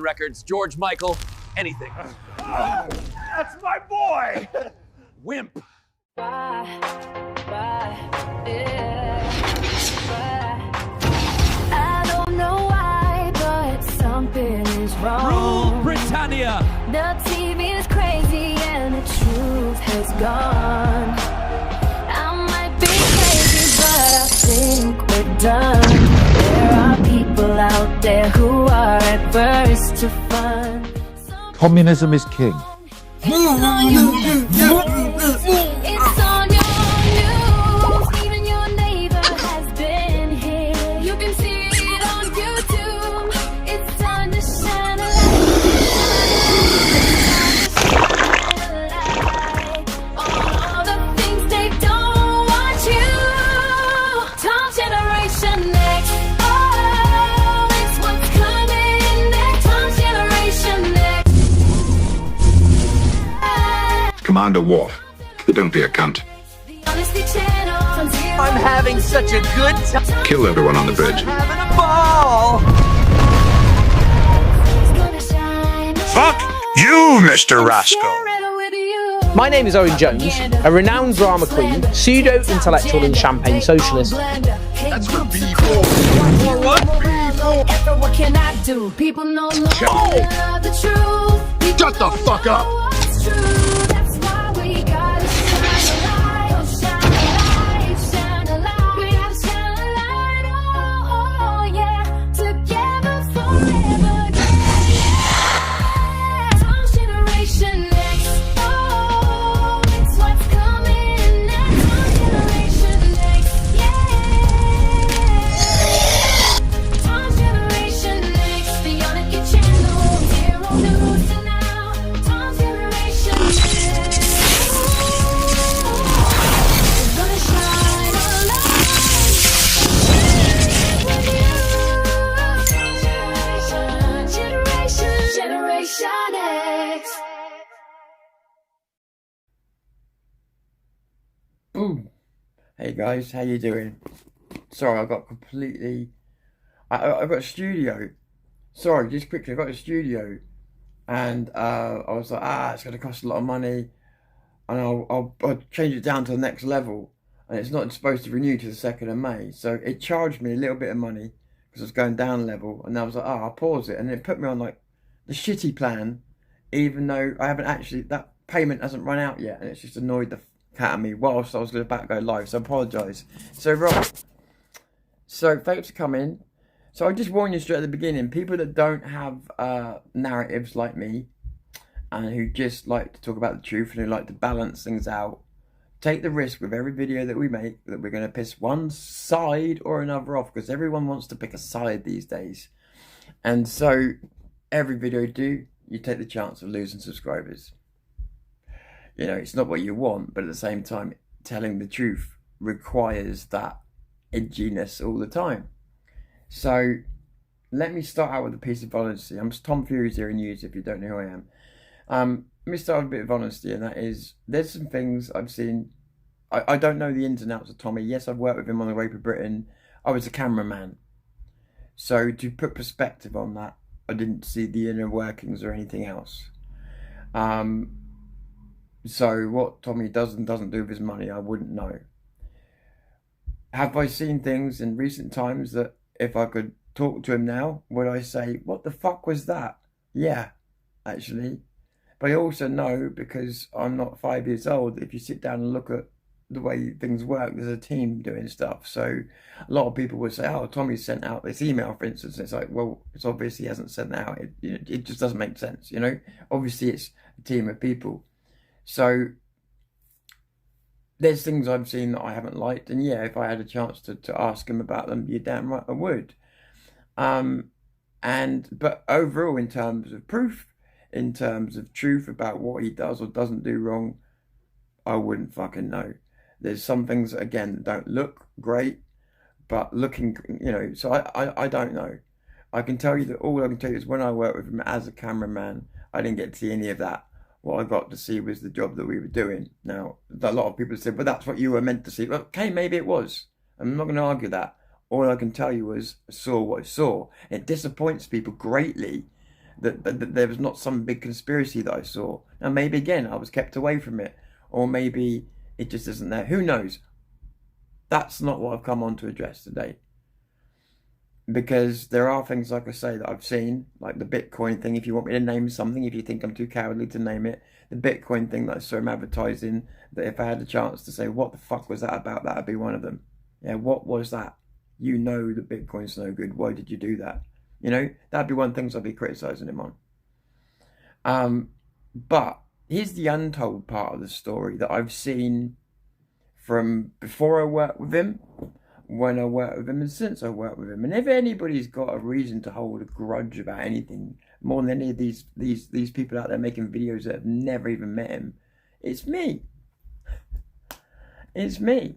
records, George Michael, anything. That's my boy! Wimp. I don't know why, but something is wrong. Rule Britannia. The TV is crazy and the truth has gone. I might be crazy, but I think we're done. There are people out there who are adverse to fun. Communism is king. It's on your news. Even your neighbor has been here. You can see it on YouTube. It's time to shine a light on all the things they don't want you. Tom Generation Next. Oh, it's what's coming next. Tom Generation Next. Commander Worf, but don't be a cunt. I'm having such a good time. Kill everyone on the bridge. Having a ball. Fuck you, Mr. Rascal. My name is Owen Jones, a renowned drama queen, pseudo-intellectual and champagne socialist. That's for people. What can I do? People know the truth. Shut the fuck up. What's true? That's why we gotta shine a light. Oh, shine a light, shine a light. We gotta shine a light. Oh, yeah. Together forever. Yeah. Tom Generation Next. Oh, it's what's coming next. Tom Generation Next. Yeah. Tom Generation Next. Be on it, your channel. Zero news to now. Tom Generation Next. We're gonna shine a light with you. Generation X. Boom. Hey guys, how you doing? Sorry, I got completely... I've got a studio. Sorry, just quickly, I've got a studio. And I was like, it's going to cost a lot of money. And I'll change it down to the next level. And it's not supposed to renew to the 2nd of May. So it charged me a little bit of money because I was going down level. And I was like, I'll pause it. And it put me on like the shitty plan, even though I haven't actually, that payment hasn't run out yet. And it's just annoyed the cat at me whilst I was about to go live. So I apologise. So right. So thanks for coming. So I just warn you straight at the beginning, people that don't have narratives like me and who just like to talk about the truth and who like to balance things out, take the risk with every video that we make that we're going to piss one side or another off, because everyone wants to pick a side these days. And so every video you do, you take the chance of losing subscribers. You know, it's not what you want, but at the same time, telling the truth requires that edginess all the time. So let me start out with a piece of honesty. I'm Tom Fury Zero News, if you don't know who I am. Let me start with a bit of honesty, and that is, there's some things I've seen. I don't know the ins and outs of Tommy. Yes, I've worked with him on The Rape of Britain. I was a cameraman. So to put perspective on that, I didn't see the inner workings or anything else. So what Tommy does and doesn't do with his money, I wouldn't know. Have I seen things in recent times that if I could talk to him now, would I say, what the fuck was that? Yeah, actually. But I also know, because I'm not 5 years old, if you sit down and look at the way things work, there's a team doing stuff. So a lot of people would say, oh, Tommy sent out this email, for instance. It's like, well, it's obvious he hasn't sent that out. It just doesn't make sense, you know? Obviously, it's a team of people. So there's things I've seen that I haven't liked. And yeah, if I had a chance to ask him about them, you're damn right I would. But overall, in terms of proof, in terms of truth about what he does or doesn't do wrong, I wouldn't fucking know. There's some things, again, that don't look great, but looking, you know, so I don't know. I can tell you that all I can tell you is when I worked with him as a cameraman, I didn't get to see any of that. What I got to see was the job that we were doing. Now, a lot of people said, well, that's what you were meant to see. Well, okay, maybe it was. I'm not going to argue that. All I can tell you was I saw what I saw. It disappoints people greatly that there was not some big conspiracy that I saw. Now maybe again I was kept away from it, or maybe it just isn't there. Who knows? That's not what I've come on to address today. Because there are things, like I say, that I've seen, like the Bitcoin thing. If you want me to name something, if you think I'm too cowardly to name it, the Bitcoin thing that I saw him advertising, that if I had a chance to say, what the fuck was that about, that would be one of them. Yeah, what was that? You know that Bitcoin's no good. Why did you do that? You know, that'd be one of the things I'd be criticising him on. But here's the untold part of the story that I've seen from before I worked with him, when I worked with him, and since I worked with him. And if anybody's got a reason to hold a grudge about anything more than any of these people out there making videos that have never even met him, it's me. It's me.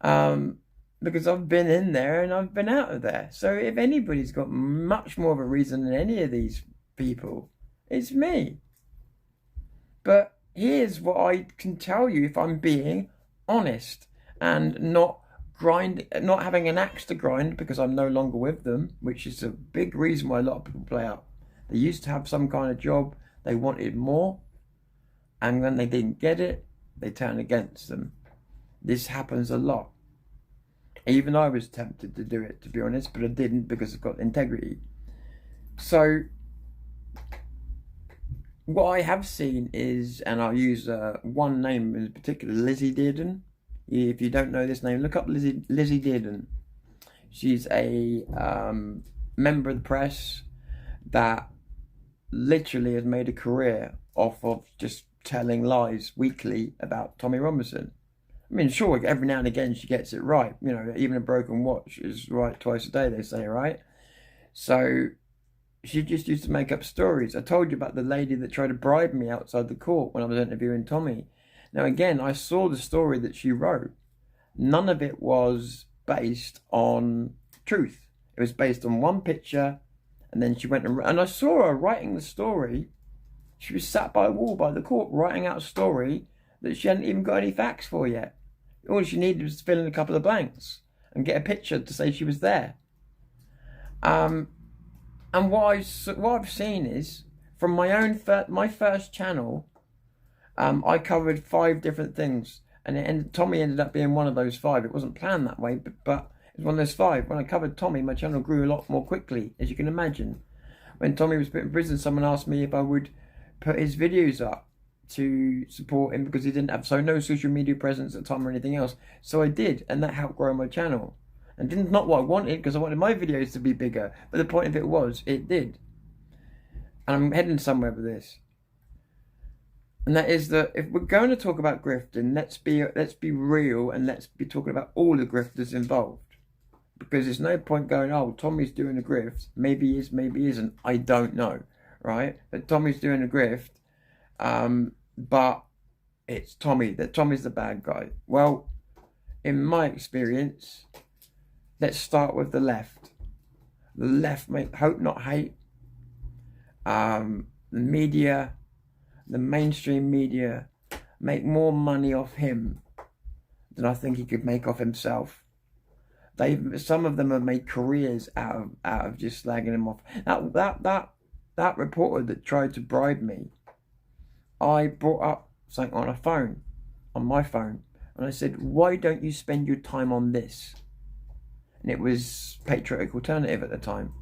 Because I've been in there and I've been out of there. So if anybody's got much more of a reason than any of these people, it's me. But here's what I can tell you if I'm being honest and not having an axe to grind because I'm no longer with them, which is a big reason why a lot of people play out. They used to have some kind of job, they wanted more, and when they didn't get it, they turned against them. This happens a lot. Even I was tempted to do it, to be honest, but I didn't because I've got integrity. So what I have seen is, and I'll use one name in particular, Lizzie Dearden. If you don't know this name, look up Lizzie Dearden. She's a member of the press that literally has made a career off of just telling lies weekly about Tommy Robinson. I mean, sure, every now and again she gets it right. You know, even a broken watch is right twice a day, they say, right? So she just used to make up stories. I told you about the lady that tried to bribe me outside the court when I was interviewing Tommy. Now, again, I saw the story that she wrote. None of it was based on truth. It was based on one picture, and then she went and I saw her writing the story. She was sat by a wall by the court writing out a story that she hadn't even got any facts for yet. All she needed was to fill in a couple of blanks and get a picture to say she was there. And what I've seen is, from my first channel, I covered 5 different things, and Tommy ended up being one of those 5. It wasn't planned that way, but it was one of those 5. When I covered Tommy, my channel grew a lot more quickly, as you can imagine. When Tommy was put in prison, someone asked me if I would put his videos up to support him because he didn't have no social media presence at the time or anything else. So I did, and that helped grow my channel. And not what I wanted, because I wanted my videos to be bigger, but the point of it was, it did. And I'm heading somewhere with this. And that is that if we're going to talk about grifting, let's be real, and let's be talking about all the grifters involved. Because there's no point going, oh, Tommy's doing a grift. Maybe he is, maybe he isn't. I don't know, right? But Tommy's doing a grift. But it's Tommy. That Tommy's the bad guy. Well, in my experience, let's start with the left. The left make hope, not hate. The media, the mainstream media, make more money off him than I think he could make off himself. Some of them have made careers out of just slagging him off. That reporter that tried to bribe me, I brought up something on my phone, and I said, why don't you spend your time on this? And it was Patriotic Alternative at the time,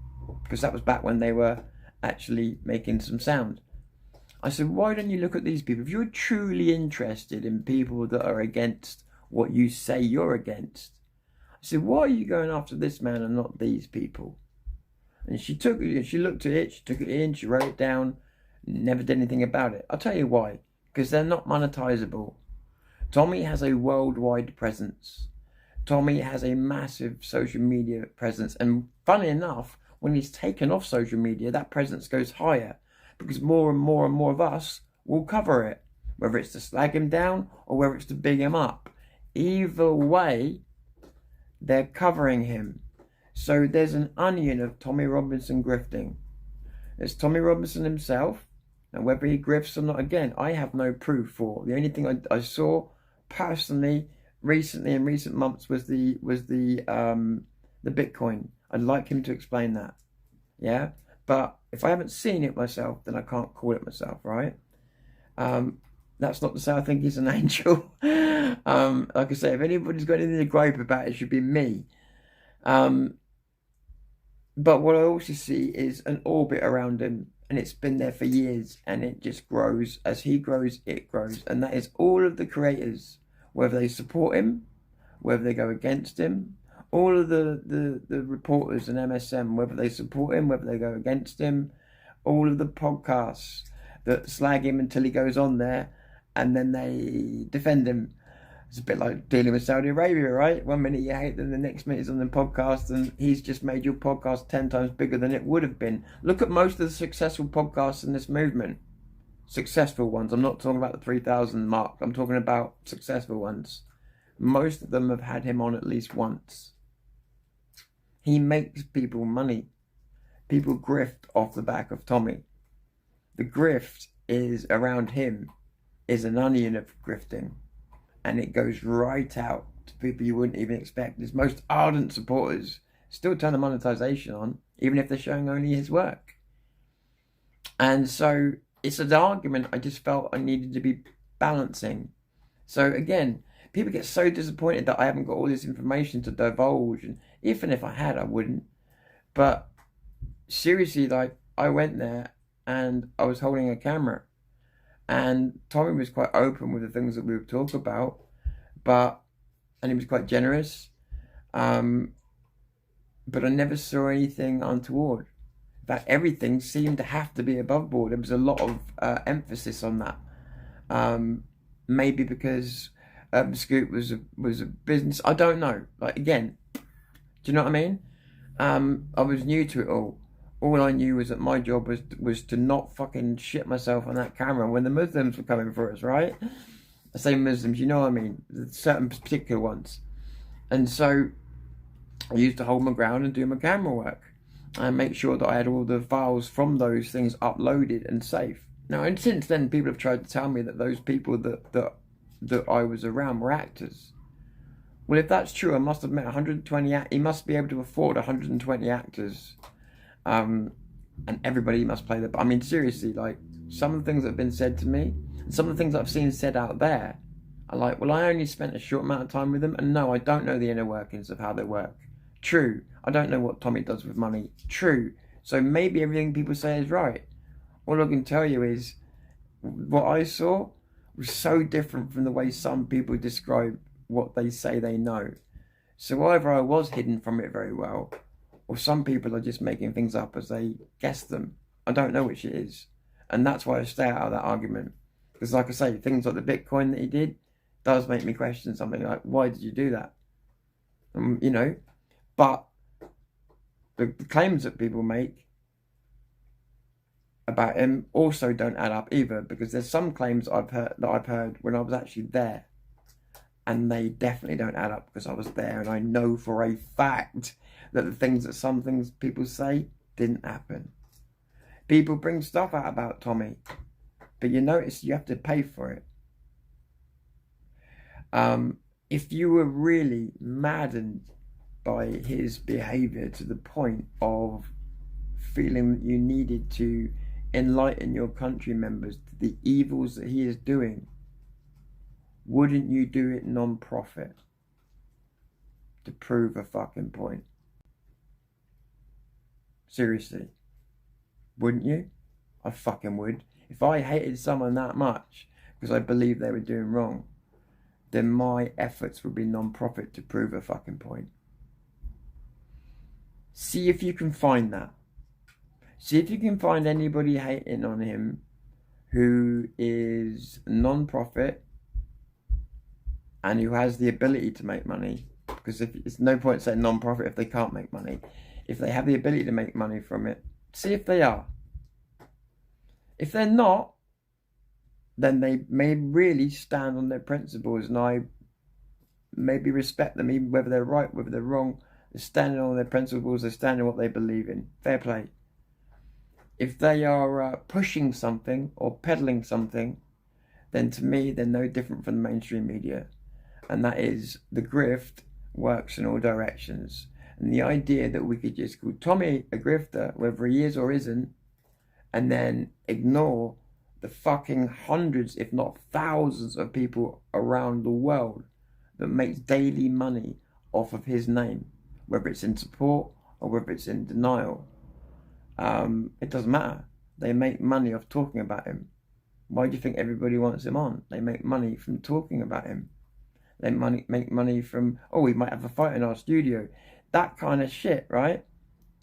because that was back when they were actually making some sound. I said, why don't you look at these people? If you're truly interested in people that are against what you say you're against, I said, why are you going after this man and not these people? And she looked at it, she took it in, she wrote it down, never did anything about it. I'll tell you why. Because they're not monetizable. Tommy has a worldwide presence. Tommy has a massive social media presence. And funny enough, when he's taken off social media, that presence goes higher. Because more and more and more of us will cover it. Whether it's to slag him down or whether it's to big him up. Either way, they're covering him. So there's an onion of Tommy Robinson grifting. There's Tommy Robinson himself. And whether he grifts or not, again, I have no proof for. The only thing I saw personally recently in recent months was the Bitcoin. I'd like him to explain that. Yeah? But If I haven't seen it myself, then I can't call it myself, right? That's not to say I think he's an angel. Like I say, if anybody's got anything to gripe about, it should be me. But what I also see is an orbit around him, and it's been there for years, and it just grows. As he grows, it grows. And that is all of the creators, whether they support him, whether they go against him, all of the reporters and MSM, whether they support him, whether they go against him, all of the podcasts that slag him until he goes on there, and then they defend him. It's a bit like dealing with Saudi Arabia, right? 1 minute you hate them, the next minute he's on the podcast, and he's just made your podcast 10 times bigger than it would have been. Look at most of the successful podcasts in this movement. Successful ones. I'm not talking about the 3,000 mark. I'm talking about successful ones. Most of them have had him on at least once. He makes people money. People grift off the back of Tommy. The grift is around him, is an onion of grifting. And it goes right out to people you wouldn't even expect. His most ardent supporters still turn the monetization on, even if they're showing only his work. And so it's an argument I just felt I needed to be balancing. So again, people get so disappointed that I haven't got all this information to divulge. And even if I had, I wouldn't. But seriously, like, I went there and I was holding a camera. And Tommy was quite open with the things that we would talk about, and he was quite generous. But I never saw anything untoward. In fact, everything seemed to have to be above board. There was a lot of emphasis on that. Maybe because Scoop was a business. I don't know. Like, again, do you know what I mean? I was new to it all. All I knew was that my job was to not fucking shit myself on that camera when the Muslims were coming for us, right? I say Muslims, you know what I mean? Certain particular ones. And so I used to hold my ground and do my camera work and make sure that I had all the files from those things uploaded and safe. Now, and since then, people have tried to tell me that those people that I was around were actors. Well, if that's true, I must have met 120 actors. He must be able to afford 120 actors. And everybody must play I mean, seriously, like, some of the things that have been said to me, and some of the things I've seen said out there, are like, well, I only spent a short amount of time with them, and no, I don't know the inner workings of how they work. True. I don't know what Tommy does with money. True. So maybe everything people say is right. All I can tell you is, what I saw was so different from the way some people describe what they say they know. So either I was hidden from it very well, or some people are just making things up as they guess them. I don't know which it is. And that's why I stay out of that argument. Because like I say, things like the Bitcoin that he did does make me question something like, why did you do that? You know, but the claims that people make about him also don't add up either, because there's some claims I've heard when I was actually there, and they definitely don't add up because I was there, and I know for a fact that the things that some things people say didn't happen. People bring stuff out about Tommy, but you notice you have to pay for it. If you were really maddened by his behaviour to the point of feeling that you needed to enlighten your country members to the evils that he is doing, wouldn't you do it non-profit to prove a fucking point? Seriously, wouldn't you? I fucking would. If I hated someone that much because I believed they were doing wrong, then my efforts would be non-profit to prove a fucking point. See if you can find that. See if you can find anybody hating on him who is non-profit and who has the ability to make money. Because it's no point saying non-profit if they can't make money. If they have the ability to make money from it, see if they are. If they're not, then they may really stand on their principles, and I maybe respect them, even whether they're right, whether they're wrong. They're standing on their principles, they're standing on what they believe in. Fair play. If they are pushing something or peddling something, then to me they're no different from the mainstream media. And that is, the grift works in all directions. And the idea that we could just call Tommy a grifter, whether he is or isn't, and then ignore the fucking hundreds, if not thousands, of people around the world that makes daily money off of his name, whether it's in support or whether it's in denial. It doesn't matter. They make money off talking about him. Why do you think everybody wants him on? They make money from talking about him. They make money from, oh, we might have a fight in our studio. That kind of shit, right?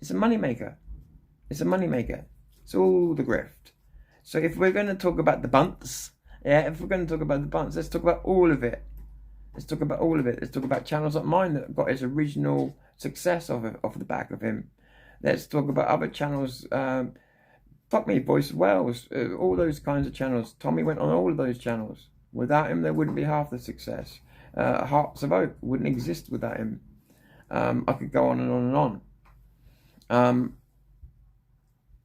It's a moneymaker. It's a moneymaker. It's all the grift. So if we're going to talk about the bunts, let's talk about all of it. Let's talk about all of it. Let's talk about channels like mine that got his original success off the back of him. Let's talk about other channels. Fuck me, Voice of Wales, all those kinds of channels. Tommy went on all of those channels. Without him, there wouldn't be half the success. Hearts of Oak wouldn't exist without him. I could go on and on and on.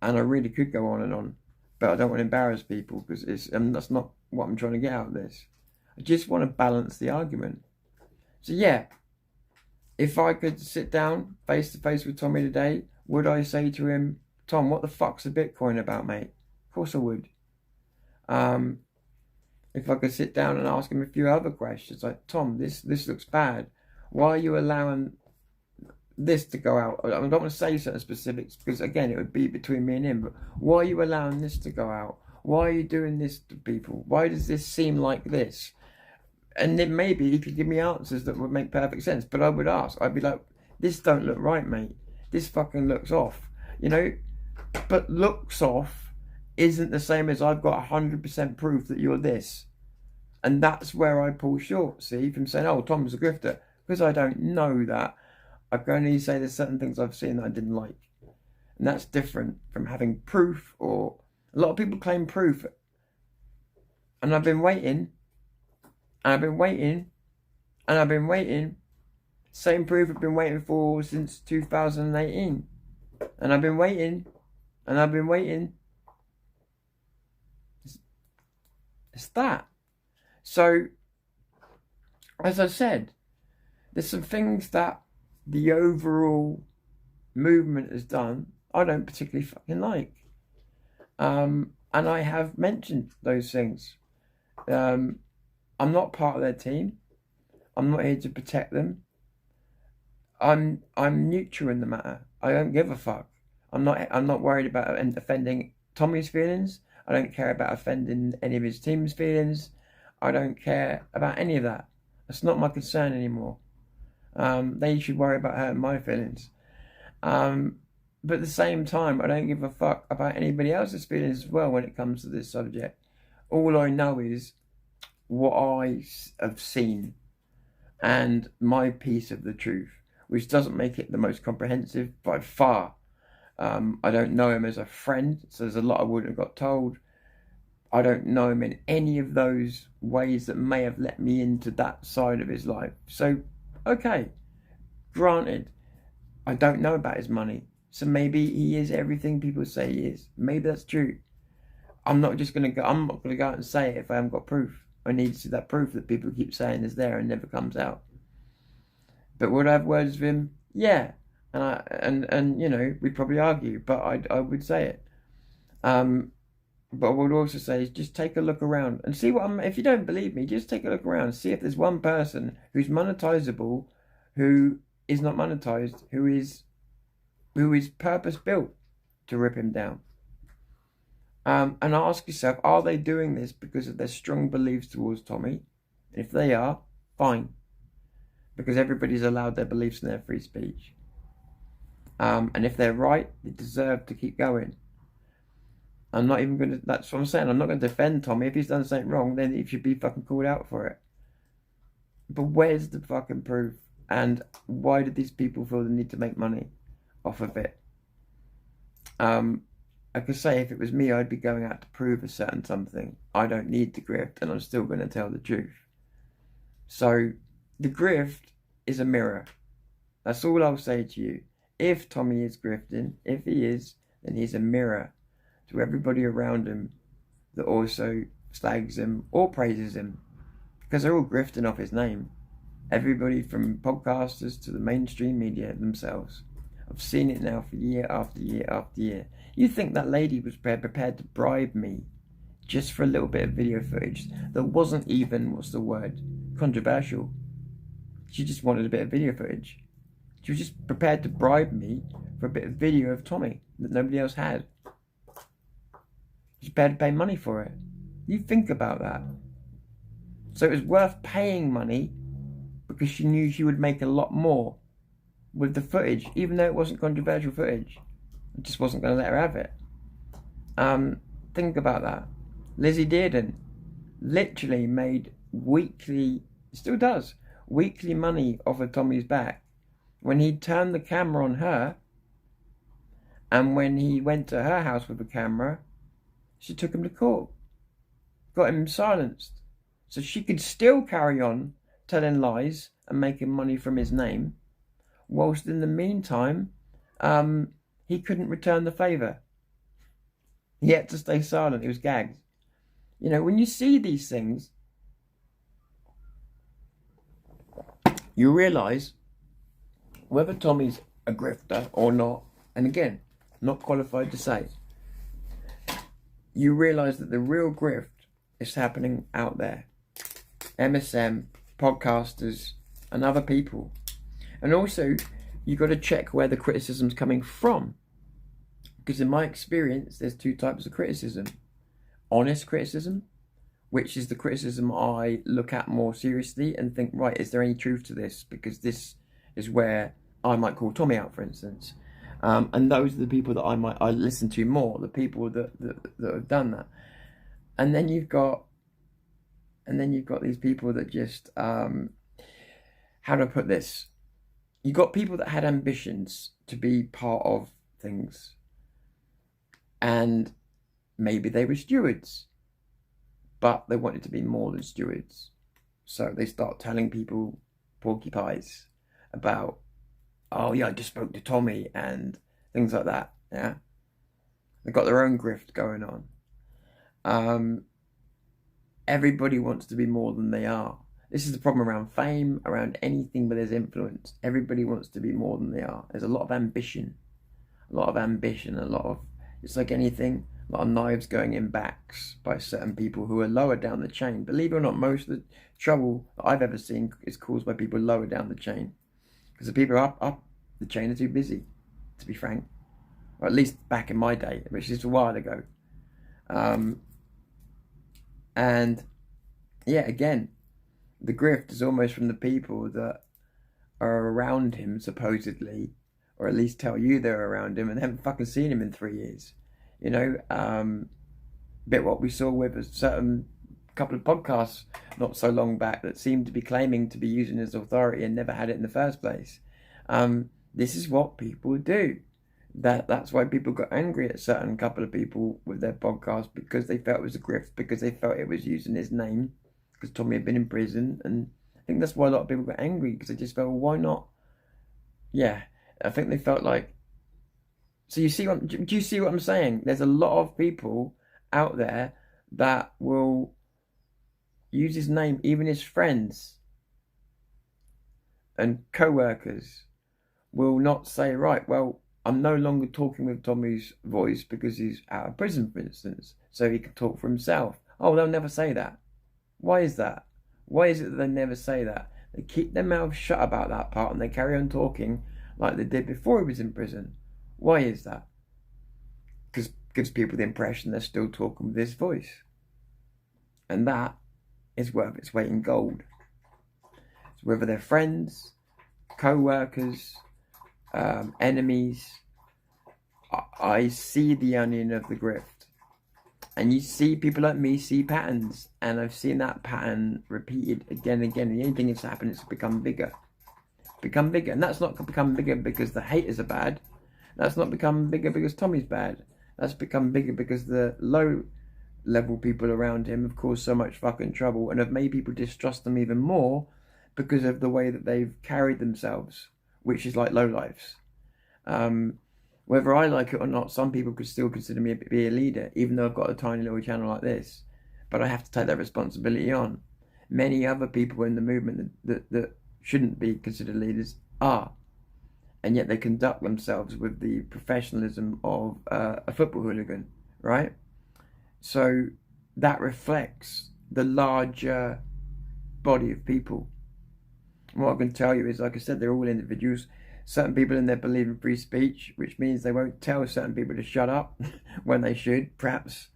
And I really could go on and on. But I don't want to embarrass people because that's not what I'm trying to get out of this. I just want to balance the argument. So yeah, if I could sit down face to face with Tommy today, would I say to him, Tom, what the fuck's a Bitcoin about, mate? Of course I would. If I could sit down and ask him a few other questions, like, Tom, this looks bad. Why are you allowing this to go out? I don't want to say certain specifics because, again, it would be between me and him. But why are you allowing this to go out? Why are you doing this to people? Why does this seem like this? And then maybe he could give me answers that would make perfect sense. But I would ask. I'd be like, this don't look right, mate. This fucking looks off. You know? But looks off isn't the same as I've got 100% proof that you're this. And that's where I pull short, see, from saying, oh, Tom's a grifter. Because I don't know that. I can only say there's certain things I've seen that I didn't like. And that's different from having proof, or a lot of people claim proof. And I've been waiting. And I've been waiting. And I've been waiting. Same proof I've been waiting for since 2018. And I've been waiting. And I've been waiting. It's that. So, as I said, there's some things that the overall movement has done I don't particularly fucking like. And I have mentioned those things. I'm not part of their team. I'm not here to protect them. I'm neutral in the matter. I don't give a fuck. I'm not worried about offending Tommy's feelings. I don't care about offending any of his team's feelings. I don't care about any of that. That's not my concern anymore. They should worry about hurting my feelings. But at the same time, I don't give a fuck about anybody else's feelings as well when it comes to this subject. All I know is what I have seen and my piece of the truth, which doesn't make it the most comprehensive by far. I don't know him as a friend, so there's a lot I wouldn't have got told. I don't know him in any of those ways that may have let me into that side of his life. So, okay, granted, I don't know about his money. So maybe he is everything people say he is. Maybe that's true. I'm not going to go out and say it if I haven't got proof. I need to see that proof that people keep saying is there and never comes out. But would I have words with him? Yeah. And you know, we'd probably argue, but I would say it. But I would also say is just take a look around and see if you don't believe me, just take a look around and see if there's one person who's monetizable, who is not monetized, who is purpose built to rip him down. And ask yourself, are they doing this because of their strong beliefs towards Tommy? And if they are, fine. Because everybody's allowed their beliefs and their free speech. And if they're right, they deserve to keep going. I'm not even going to, that's what I'm saying, I'm not going to defend Tommy. If he's done something wrong, then he should be fucking called out for it. But where's the fucking proof? And why did these people feel the need to make money off of it? I could say if it was me, I'd be going out to prove a certain something. I don't need the grift, and I'm still going to tell the truth. So, the grift is a mirror. That's all I'll say to you. If Tommy is grifting, if he is, then he's a mirror to everybody around him that also slags him or praises him. Because they're all grifting off his name. Everybody from podcasters to the mainstream media themselves. I've seen it now for year after year after year. You think that lady was prepared to bribe me just for a little bit of video footage that wasn't even, what's the word, controversial. She just wanted a bit of video footage. She was just prepared to bribe me for a bit of video of Tommy that nobody else had. She's prepared to pay money for it. You think about that. So it was worth paying money because she knew she would make a lot more with the footage, even though it wasn't controversial footage. I just wasn't going to let her have it. Think about that. Lizzie Dearden literally made weekly, still does, weekly money off of Tommy's back. When he turned the camera on her, and when he went to her house with the camera, she took him to court. Got him silenced. So she could still carry on telling lies and making money from his name, whilst in the meantime, he couldn't return the favour. He had to stay silent. He was gagged. You know, when you see these things, you realise whether Tommy's a grifter or not, and again, not qualified to say, you realise that the real grift is happening out there. MSM, podcasters, and other people. And also, you've got to check where the criticism's coming from. Because in my experience, there's two types of criticism. Honest criticism, which is the criticism I look at more seriously and think, right, is there any truth to this? Because this is where I might call Tommy out, for instance. And those are the people that I listen to more, the people that have done that. And then you've got these people that just, how do I put this? You've got people that had ambitions to be part of things. And maybe they were stewards, but they wanted to be more than stewards. So they start telling people porcupines about, oh yeah, I just spoke to Tommy and things like that. Yeah, they've got their own grift going on. Everybody wants to be more than they are. This is the problem around fame, around anything where there's influence. Everybody wants to be more than they are. There's a lot of ambition, a lot of, it's like anything, a lot of knives going in backs by certain people who are lower down the chain. Believe it or not, most of the trouble that I've ever seen is caused by people lower down the chain. Because the people up the chain are too busy, to be frank. Or at least back in my day, which is a while ago. And yeah, again, the grift is almost from the people that are around him, supposedly, or at least tell you they're around him and haven't fucking seen him in 3 years. You know, bit what we saw with a certain couple of podcasts not so long back that seemed to be claiming to be using his authority and never had it in the first place. This is what people do. That's why people got angry at certain couple of people with their podcast, because they felt it was a grift, because they felt it was using his name, because Tommy had been in prison. And I think that's why a lot of people got angry, because they just felt, well, why not? Yeah, I think they felt like, so do you see what I'm saying? There's a lot of people out there that will use his name, even his friends and co-workers will not say, right, well, I'm no longer talking with Tommy's voice because he's out of prison, for instance, so he can talk for himself. Oh, they'll never say that. Why is that? Why is it that they never say that? They keep their mouths shut about that part and they carry on talking like they did before he was in prison. Why is that? Because it gives people the impression they're still talking with his voice. And that is worth its weight in gold. So whether they're friends, co-workers, enemies, I see the onion of the grift. And you see people like me see patterns, and I've seen that pattern repeated again and again. And the only thing that's happened is become bigger. And that's not become bigger because the haters are bad. That's not become bigger because Tommy's bad. That's become bigger because the low level people around him have caused so much fucking trouble and have made people distrust them even more because of the way that they've carried themselves, which is like lowlifes. Whether I like it or not, some people could still consider me to be a leader, even though I've got a tiny little channel like this. But I have to take that responsibility on. Many other people in the movement that shouldn't be considered leaders are. and yet they conduct themselves with the professionalism of a football hooligan, right? So that reflects the larger body of people. And what I can tell you is, like I said, they're all individuals. Certain people in there believe in free speech, which means they won't tell certain people to shut up when they should, perhaps.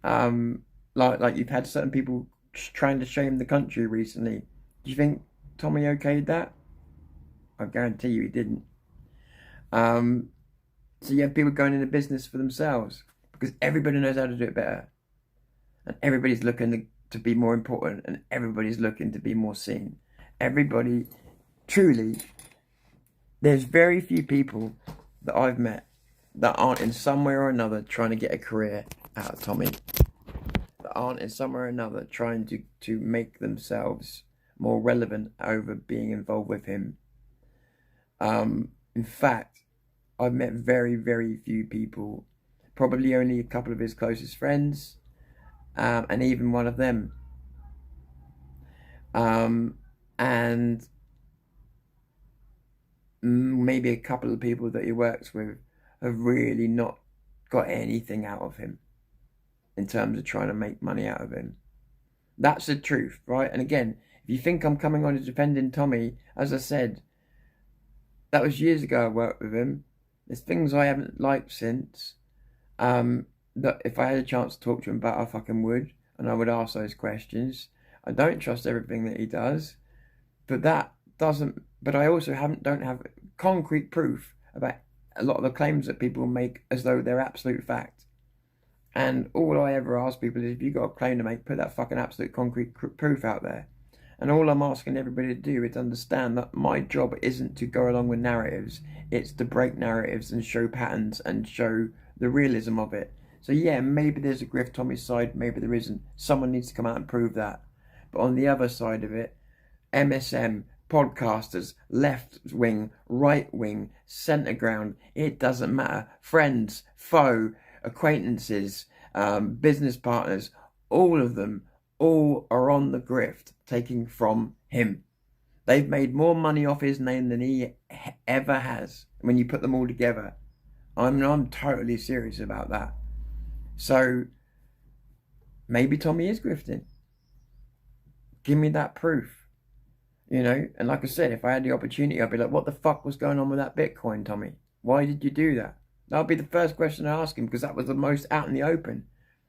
Like you've had certain people trying to shame the country recently. Do you think Tommy okayed that? I guarantee you he didn't. So you have people going into business for themselves because everybody knows how to do it better. And everybody's looking to be more important, and everybody's looking to be more seen. Everybody, truly, there's very few people that I've met that aren't in some way or another trying to get a career out of Tommy. That aren't in some way or another trying to make themselves more relevant over being involved with him. In fact, I've met very, very few people, probably only a couple of his closest friends, and even one of them. And maybe a couple of people that he works with have really not got anything out of him in terms of trying to make money out of him. That's the truth, right? And again, if you think I'm coming on to defending Tommy, as I said, that was years ago I worked with him. There's things I haven't liked since. That if I had a chance to talk to him about, I fucking would. And I would ask those questions. I don't trust everything that he does. But that doesn't... But I also don't have concrete proof about a lot of the claims that people make as though they're absolute fact. And all I ever ask people is, if you've got a claim to make, put that fucking absolute concrete proof out there. And all I'm asking everybody to do is understand that my job isn't to go along with narratives. It's to break narratives and show patterns and show the realism of it. So yeah, maybe there's a grift Tommy's side, maybe there isn't. Someone needs to come out and prove that. But on the other side of it, MSM, podcasters, left wing, right wing, centre ground, it doesn't matter. Friends, foe, acquaintances, business partners, all of them, all are on the grift, taking from him. They've made more money off his name than he ever has when you put them all together. I'm totally serious about that. So maybe Tommy is grifting. Give me that proof. You know, and like I said, if I had the opportunity, I'd be like, what the fuck was going on with that Bitcoin, Tommy? Why did you do that? That would be the first question I ask him, because that was the most out in the open.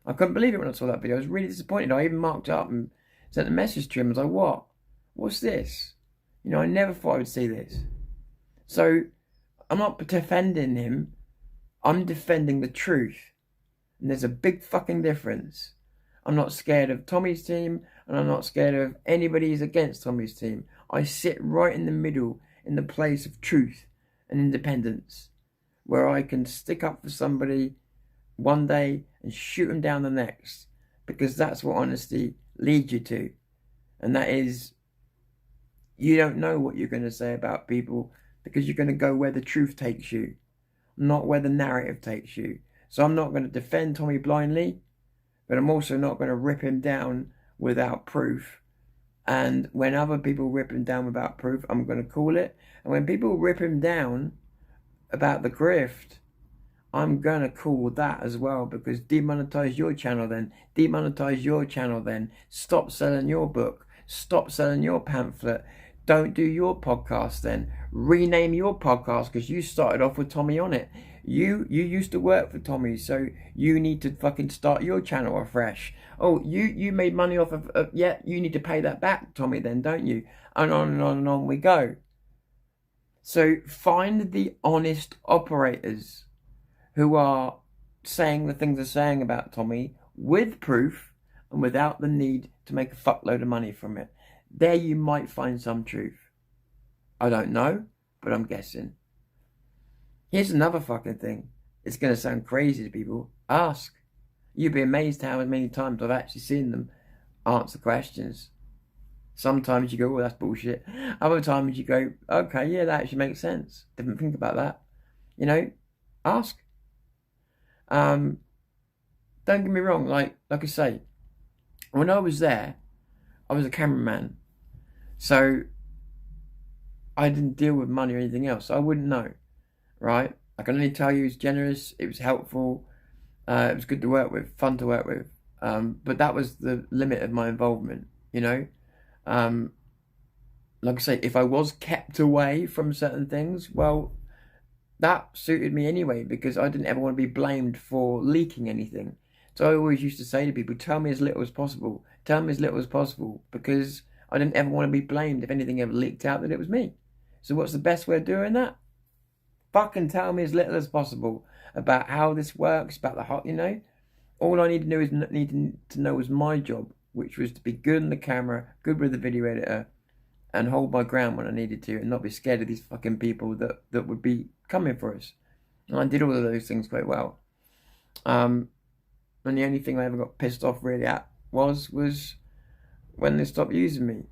I couldn't believe it when I saw that video. I was really disappointed. I even marked up and sent a message to him. I was like, what? What's this? You know, I never thought I would see this. So I'm not defending him. I'm defending the truth. And there's a big fucking difference. I'm not scared of Tommy's team, and I'm not scared of anybody who's against Tommy's team. I sit right in the middle, in the place of truth and independence, where I can stick up for somebody one day and shoot them down the next, because that's what honesty leads you to. And that is, you don't know what you're going to say about people, because you're going to go where the truth takes you, not where the narrative takes you. So I'm not going to defend Tommy blindly, but I'm also not going to rip him down without proof. And when other people rip him down without proof, I'm going to call it. And when people rip him down about the grift, I'm going to call that as well, because demonetize your channel then. Demonetize your channel then. Stop selling your book. Stop selling your pamphlet. Don't do your podcast then. Rename your podcast, because you started off with Tommy on it. You used to work for Tommy, so you need to fucking start your channel afresh. Oh, you made money off of, yeah, you need to pay that back, Tommy, then, don't you? And on and on and on we go. So find the honest operators who are saying the things they're saying about Tommy with proof and without the need to make a fuckload of money from it. There you might find some truth. I don't know, but I'm guessing. Here's another fucking thing. It's going to sound crazy to people. Ask. You'd be amazed how many times I've actually seen them answer questions. Sometimes you go, oh, that's bullshit. Other times you go, okay, yeah, that actually makes sense. Didn't think about that. You know, ask. Don't get me wrong, like I say, when I was there, I was a cameraman. So I didn't deal with money or anything else, so I wouldn't know, right? I can only tell you it was generous, it was helpful, it was good to work with, fun to work with. But that was the limit of my involvement, you know? Like I say, if I was kept away from certain things, well, that suited me anyway, because I didn't ever want to be blamed for leaking anything. So I always used to say to people, tell me as little as possible. Tell me as little as possible, because I didn't ever want to be blamed if anything ever leaked out that it was me. So what's the best way of doing that? Fucking tell me as little as possible about how this works, about the hot, you know? All I need to know was my job, which was to be good on the camera, good with the video editor, and hold my ground when I needed to, and not be scared of these fucking people that would be coming for us. And I did all of those things quite well. And the only thing I ever got pissed off really at was when they stopped using me.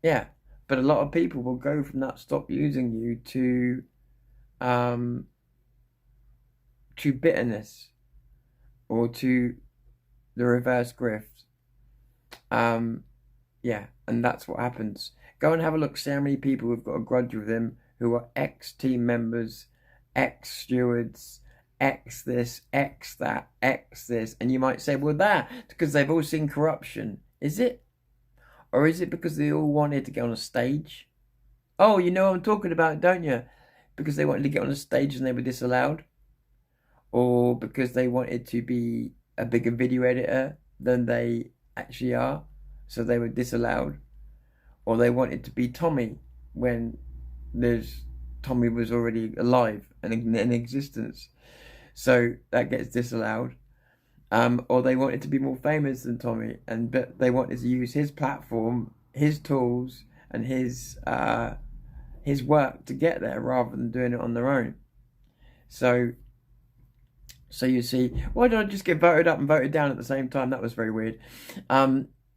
Yeah, but a lot of people will go from that stop using you to bitterness, or to the reverse grift. Yeah, and that's what happens. Go and have a look, see how many people have got a grudge with him, who are ex-team members, ex-stewards, ex-this, ex-that, ex-this. And you might say, well, that's because they've all seen corruption. Is it? Or is it because they all wanted to get on a stage? Oh, you know what I'm talking about, don't you? Because they wanted to get on a stage and they were disallowed? Or because they wanted to be a bigger video editor than they actually are, so they were disallowed? Or they wanted to be Tommy when Tommy was already alive and in existence, so that gets disallowed. Or they wanted to be more famous than Tommy, but they wanted to use his platform, his tools, and his work to get there, rather than doing it on their own. So you see, why did I just get voted up and voted down at the same time? That was very weird.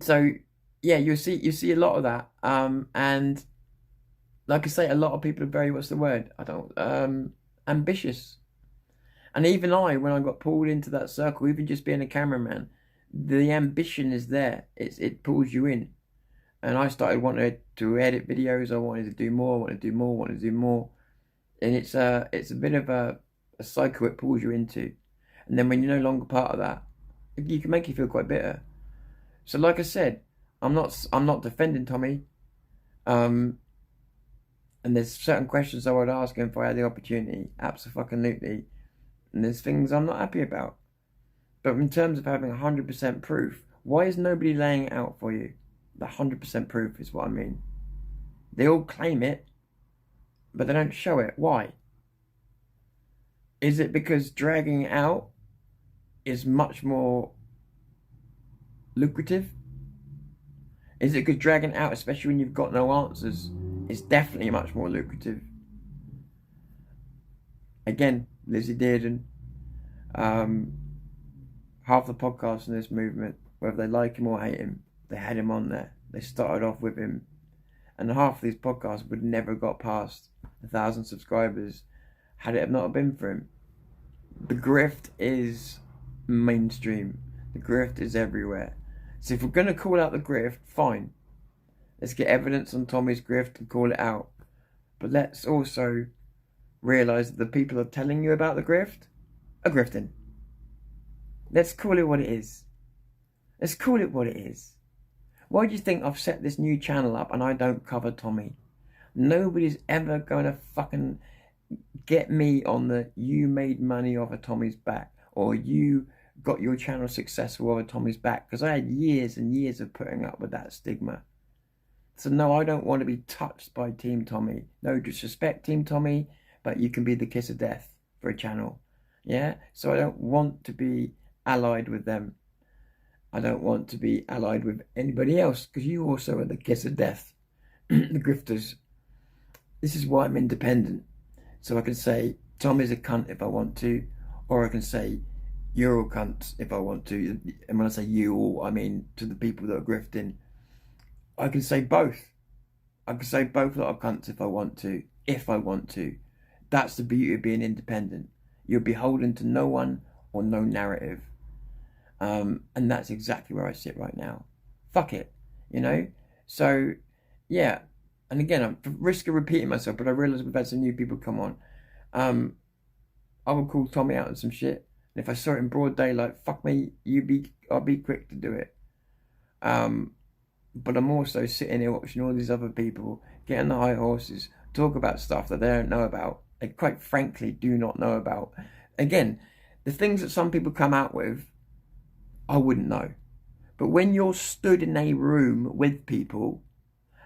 So yeah, you see a lot of that. And like I say, a lot of people are very, what's the word? Ambitious. And even I, when I got pulled into that circle, even just being a cameraman, the ambition is there. It pulls you in. And I started wanting to edit videos. I wanted to do more, And it's a bit of a cycle it pulls you into. And then when you're no longer part of that, it can make you feel quite bitter. So like I said, I'm not defending Tommy. And there's certain questions I would ask him if I had the opportunity. Absolutely. And there's things I'm not happy about. But in terms of having 100% proof, why is nobody laying it out for you? The 100% proof is what I mean. They all claim it, but they don't show it. Why? Is it because dragging it out is much more lucrative? Is it because dragging it out, especially when you've got no answers, is definitely much more lucrative? Again, Lizzie Dearden, half the podcasts in this movement, whether they like him or hate him, they had him on there. They started off with him. And half of these podcasts would never have got past 1,000 subscribers had it have not been for him. The grift is mainstream. The grift is everywhere. So if we're going to call out the grift, fine. Let's get evidence on Tommy's grift and call it out. But let's also realise that the people are telling you about the grift are grifting. Let's call it what it is. Let's call it what it is. Why do you think I've set this new channel up and I don't cover Tommy? Nobody's ever going to fucking get me on the you made money off of Tommy's back, or you got your channel successful over Tommy's back, because I had years and years of putting up with that stigma. So no, I don't want to be touched by Team Tommy. No disrespect, Team Tommy, but you can be the kiss of death for a channel. Yeah? So I don't want to be allied with them. I don't want to be allied with anybody else, because you also are the kiss of death. The grifters. This is why I'm independent. So I can say Tommy's a cunt if I want to, or I can say you're all cunts if I want to. And when I say you all, I mean to the people that are grifting. I can say both. I can say both lot of cunts if I want to. If I want to. That's the beauty of being independent. You're beholden to no one or no narrative. And that's exactly where I sit right now. Fuck it, you know? So, yeah, and again, I'm at risk of repeating myself, but I realise we've had some new people come on. I would call Tommy out on some shit, and if I saw it in broad daylight, fuck me, I'll be quick to do it. But I'm also sitting here watching all these other people get on the high horses, talk about stuff that they don't know about, they quite frankly do not know about. Again, the things that some people come out with, I wouldn't know. But when you're stood in a room with people,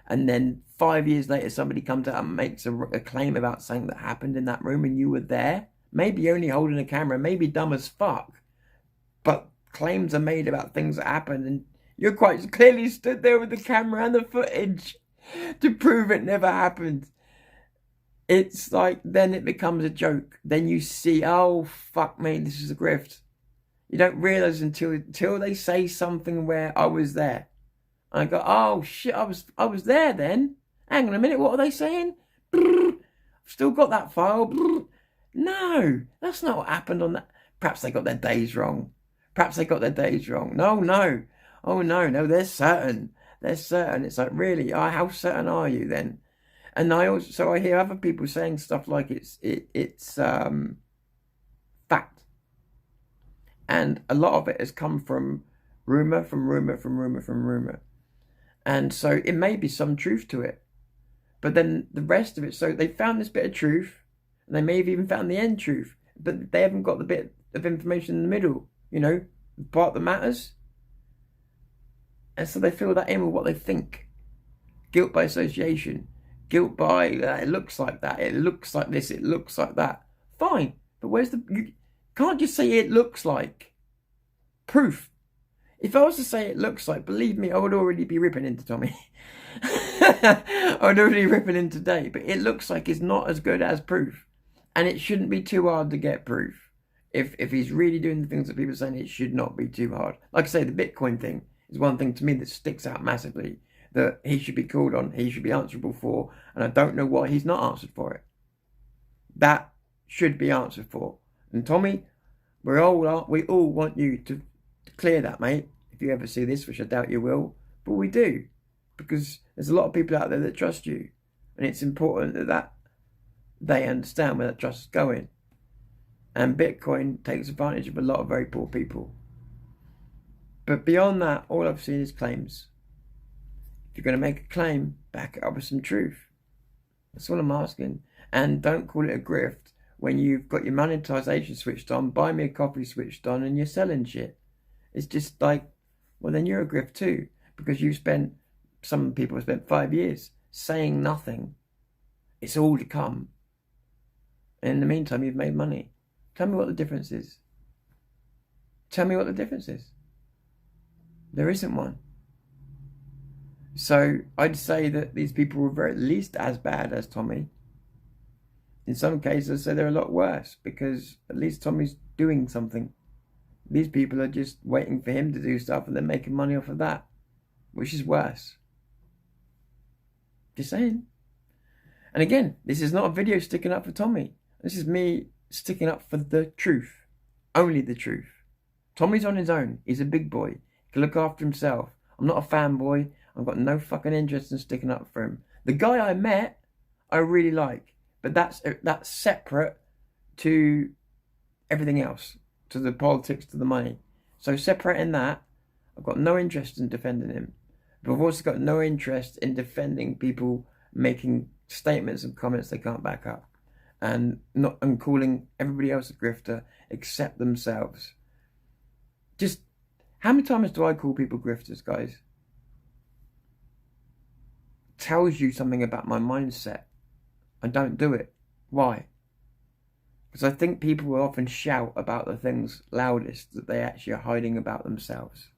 and then 5 years later somebody comes out and makes a claim about something that happened in that room and you were there, maybe only holding a camera, maybe dumb as fuck, but claims are made about things that happened and you're quite clearly stood there with the camera and the footage to prove it never happened. It's like, then it becomes a joke. Then you see, oh, fuck me, this is a grift. You don't realise until they say something where I was there. I go, oh shit, I was there then. Hang on a minute, what are they saying? I've still got that file. No, that's not what happened on that. Perhaps they got their days wrong. No. Oh no, they're certain. It's like, really? How certain are you then? And I hear other people saying stuff like it's fact. And a lot of it has come from rumour. And so it may be some truth to it. But then the rest of it, so they found this bit of truth, and they may have even found the end truth, but they haven't got the bit of information in the middle, the part that matters. And so they fill that in with what they think. Guilt by association. Guilt by, it looks like that, it looks like this, it looks like that. Fine, but you can't just say it looks like. Proof. If I was to say it looks like, believe me, I would already be ripping into Tommy. I would already be ripping in today, but it looks like it's not as good as proof. And it shouldn't be too hard to get proof. If he's really doing the things that people are saying, it should not be too hard. Like I say, the Bitcoin thing is one thing to me that sticks out massively, that he should be called on, he should be answerable for, and I don't know why he's not answered for it. That should be answered for. And Tommy, we all want you to clear that, mate. If you ever see this, which I doubt you will, but we do, because there's a lot of people out there that trust you, and it's important that they understand where that trust is going. And Bitcoin takes advantage of a lot of very poor people. But beyond that, all I've seen is claims. If you're going to make a claim, back it up with some truth. That's all I'm asking. And don't call it a grift when you've got your monetization switched on, buy me a coffee switched on, and you're selling shit. It's just like, well, then you're a grift too, because some people have spent 5 years saying nothing. It's all to come. And in the meantime, you've made money. Tell me what the difference is. There isn't one. So I'd say that these people were at least as bad as Tommy. In some cases, I'd say they're a lot worse, because at least Tommy's doing something. These people are just waiting for him to do stuff and then making money off of that, which is worse. Just saying. And again, this is not a video sticking up for Tommy. This is me sticking up for the truth. Only the truth. Tommy's on his own. He's a big boy. He can look after himself. I'm not a fanboy. I've got no fucking interest in sticking up for him. The guy I met, I really like. But that's separate to everything else. To the politics, to the money. So separating that, I've got no interest in defending him. But I've also got no interest in defending people making statements and comments they can't back up. And calling everybody else a grifter except themselves. Just, how many times do I call people grifters, guys? Tells you something about my mindset. I don't do it. Why? Because I think people will often shout about the things loudest that they actually are hiding about themselves.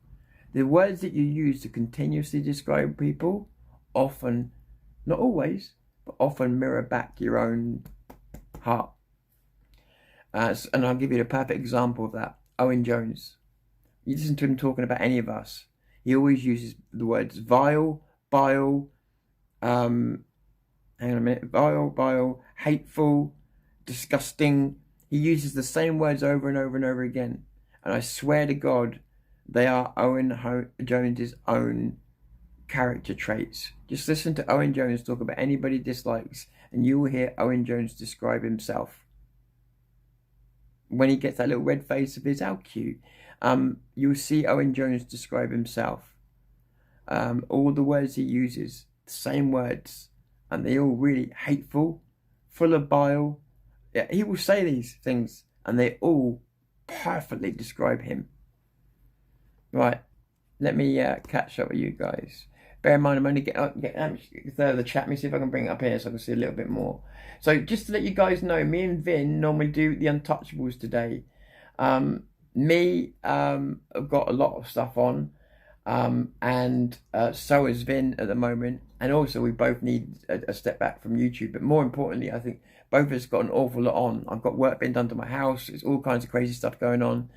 The words that you use to continuously describe people often, not always, but often mirror back your own heart. And I'll give you a perfect example of that. Owen Jones. You listen to him talking about any of us. He always uses the words vile, bile, hang on a minute, vile, hateful, disgusting. He uses the same words over and over and over again. And I swear to God, they are Owen Jones's own character traits. Just listen to Owen Jones talk about anybody he dislikes, and you will hear Owen Jones describe himself. When he gets that little red face of his, how cute. You'll see Owen Jones describe himself. All the words he uses, the same words, and they're all really hateful, full of bile. Yeah, he will say these things, and they all perfectly describe him. Right, let me catch up with you guys. Bear in mind, I'm only getting the chat. Let me see if I can bring it up here so I can see a little bit more. So just to let you guys know, me and Vin normally do the Untouchables today. I've got a lot of stuff on, and so is Vin at the moment. And also, we both need a step back from YouTube. But more importantly, I think both of us got an awful lot on. I've got work being done to my house. There's all kinds of crazy stuff going on.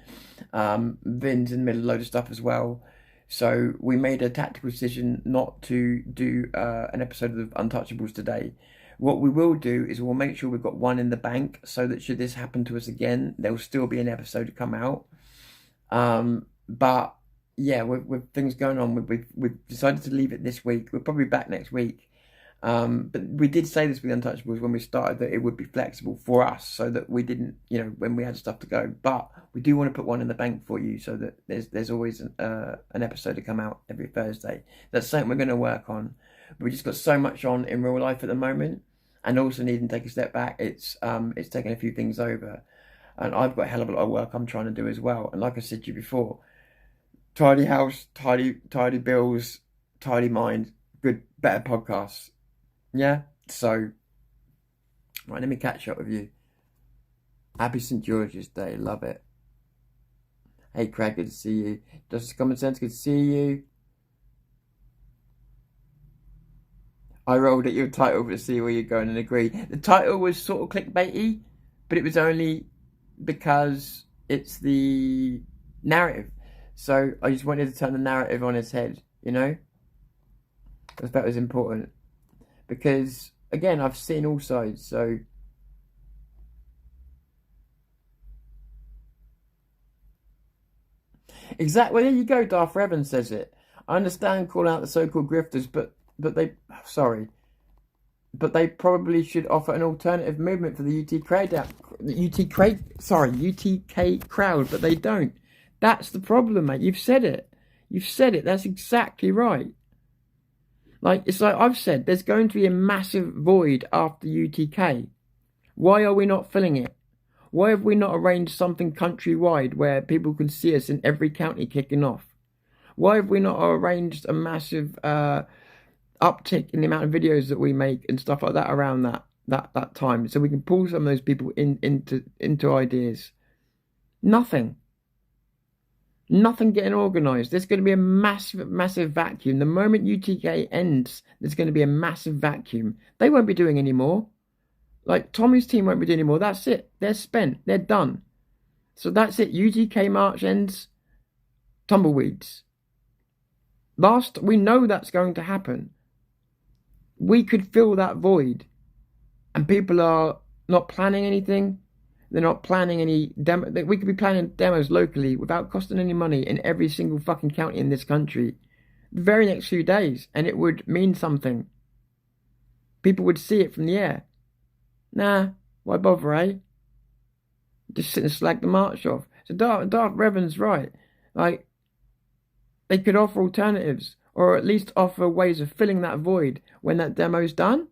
Vin's in the middle of a load of stuff as well. So we made a tactical decision not to do an episode of Untouchables today. What we will do is we'll make sure we've got one in the bank, so that should this happen to us again, there'll still be an episode to come out. But yeah, with things going on, we've decided to leave it this week. We're probably back next week. But we did say this with Untouchables when we started, that it would be flexible for us, so that we didn't, when we had stuff to go. But we do want to put one in the bank for you, so that there's always an episode to come out every Thursday. That's something we're going to work on. But we just got so much on in real life at the moment, and also needing to take a step back. It's taking a few things over, and I've got a hell of a lot of work I'm trying to do as well. And like I said to you before, tidy house, tidy bills, tidy mind, better podcasts. Yeah, so, right, let me catch up with you. Happy St. George's Day, love it. Hey Craig, good to see you. Justice Common Sense, good to see you. I rolled at your title to see where you're going and agree. The title was sort of clickbaity, but it was only because it's the narrative. So I just wanted to turn the narrative on its head, because that was important. Because, again, I've seen all sides, so... Exactly, well, there you go, Darth Revan says it. I understand calling out the so-called grifters, but they... Sorry. But they probably should offer an alternative movement for the UTK crowd, but they don't. That's the problem, mate. You've said it. That's exactly right. It's like I've said, there's going to be a massive void after UTK. Why are we not filling it? Why have we not arranged something countrywide where people can see us in every county kicking off? Why have we not arranged a massive uptick in the amount of videos that we make and stuff like that around that time, so we can pull some of those people into ideas? Nothing getting organised. There's going to be a massive vacuum. The moment UTK ends, there's going to be a massive vacuum. They won't be doing any more. Tommy's team won't be doing any more. That's it. They're spent. They're done. So that's it. UTK March ends. Tumbleweeds. We know that's going to happen. We could fill that void. And people are not planning anything. They're not planning any demo. We could be planning demos locally without costing any money in every single fucking county in this country the very next few days, and it would mean something. People would see it from the air. Nah, why bother, eh? Just sit and slag the march off. So Darth Revan's right. They could offer alternatives, or at least offer ways of filling that void when that demo's done.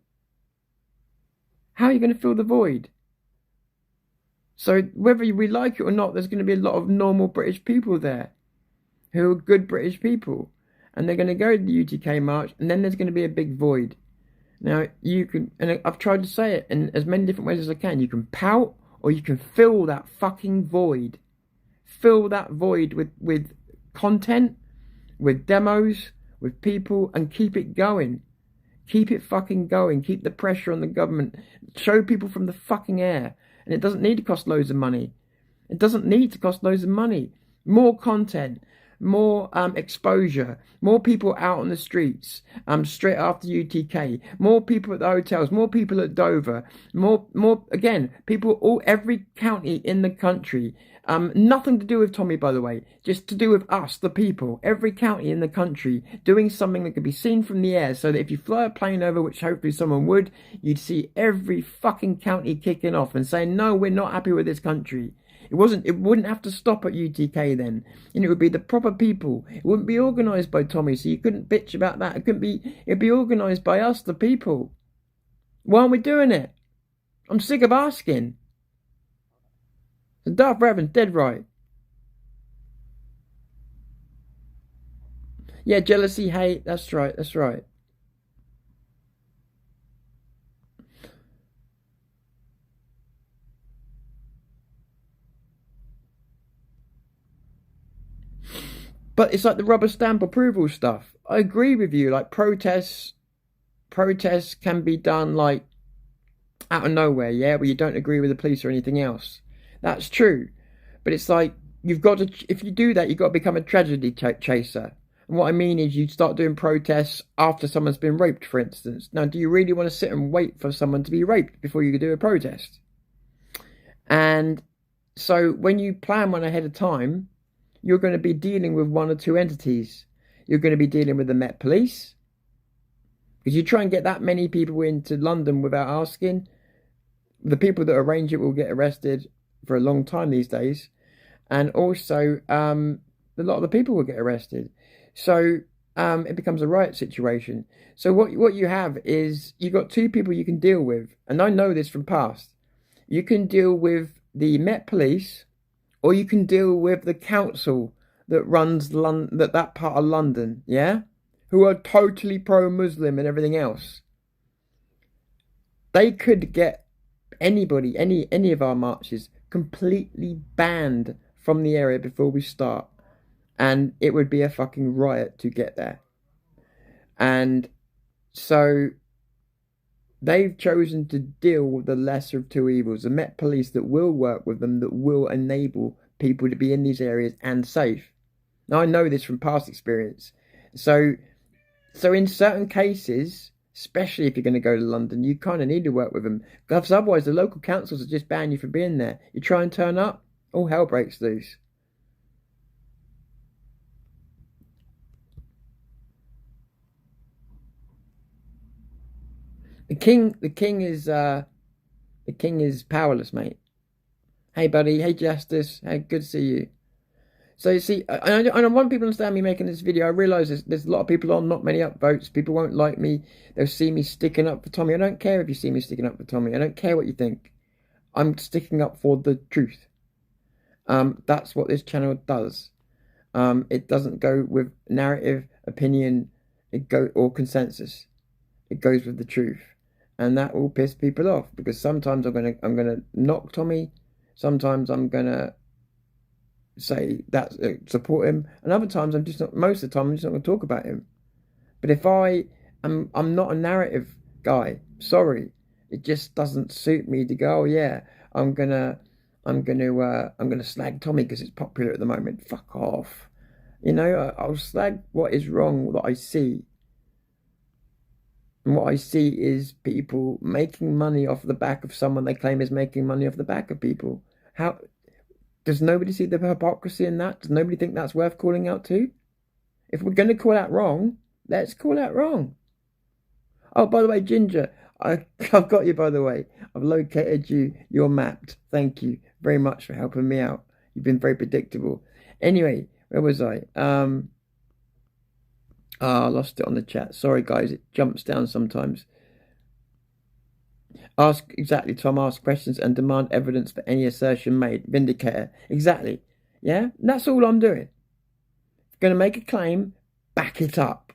How are you going to fill the void? So whether we like it or not, there's going to be a lot of normal British people there who are good British people. And they're going to go to the UTK March, and then there's going to be a big void. Now, you can, and I've tried to say it in as many different ways as I can. You can pout, or you can fill that fucking void. Fill that void with content, with demos, with people, and keep it going. Keep it fucking going. Keep the pressure on the government. Show people from the fucking air. And it doesn't need to cost loads of money. It doesn't need to cost loads of money. More content, more exposure, more people out on the streets straight after UTK, more people at the hotels, more people at Dover, more again, people every county in the country Nothing to do with Tommy, by the way. Just to do with us, the people. Every county in the country doing something that could be seen from the air, so that if you fly a plane over, which hopefully someone would, you'd see every fucking county kicking off and saying, no, we're not happy with this country. It wouldn't have to stop at UTK then. And it would be the proper people. It wouldn't be organised by Tommy, so you couldn't bitch about that. It'd be organised by us, the people. Why aren't we doing it? I'm sick of asking. The Darth Revan's dead right. Yeah, jealousy, hate, that's right, that's right. But it's like the rubber stamp approval stuff. I agree with you, like protests can be done like out of nowhere, yeah, where you don't agree with the police or anything else. That's true. But it's like, you've got to, if you do that, you've got to become a tragedy chaser. And what I mean is you start doing protests after someone's been raped, for instance. Now, do you really want to sit and wait for someone to be raped before you do a protest? And so when you plan one ahead of time, you're going to be dealing with one or two entities. You're going to be dealing with the Met Police. Because you try and get that many people into London without asking, the people that arrange it will get arrested for a long time these days. And also, a lot of the people will get arrested. So it becomes a riot situation. So what you have is, you've got two people you can deal with. And I know this from past. You can deal with the Met Police, or you can deal with the council that runs that part of London, yeah? Who are totally pro-Muslim and everything else. They could get anybody, any of our marches, completely banned from the area before we start. And it would be a fucking riot to get there. And so they've chosen to deal with the lesser of two evils. The Met Police that will work with them, that will enable people to be in these areas and safe. Now, I know this from past experience. So in certain cases, especially if you're going to go to London, you kind of need to work with them. Because otherwise, the local councils will just ban you from being there. You try and turn up, all hell breaks loose. The king is powerless, mate. Hey, buddy. Hey, Justice. Hey, good to see you. So you see, I want people to understand me making this video. I realise there's a lot of people on, not many upvotes. People won't like me. They'll see me sticking up for Tommy. I don't care if you see me sticking up for Tommy. I don't care what you think. I'm sticking up for the truth. That's what this channel does. It doesn't go with narrative, opinion, or consensus. It goes with the truth. And that will piss people off, because sometimes I'm gonna knock Tommy, sometimes I'm gonna say that support him, and other times I'm just not. Most of the time I'm just not gonna talk about him. But if I'm not a narrative guy. Sorry, it just doesn't suit me to go, oh yeah, I'm gonna slag Tommy because it's popular at the moment. Fuck off. You know, I'll slag what is wrong that I see. And what I see is people making money off the back of someone they claim is making money off the back of people. How does nobody see the hypocrisy in that? Does nobody think that's worth calling out to? If we're going to call out wrong, let's call out wrong. Oh, by the way, Ginger, I've got you, by the way. I've located you. You're mapped. Thank you very much for helping me out. You've been very predictable. Anyway, where was I? I lost it on the chat. Sorry, guys. It jumps down sometimes. Ask, exactly, Tom. Ask questions and demand evidence for any assertion made. Vindicator. Exactly. Yeah? And that's all I'm doing. Going to make a claim, back it up.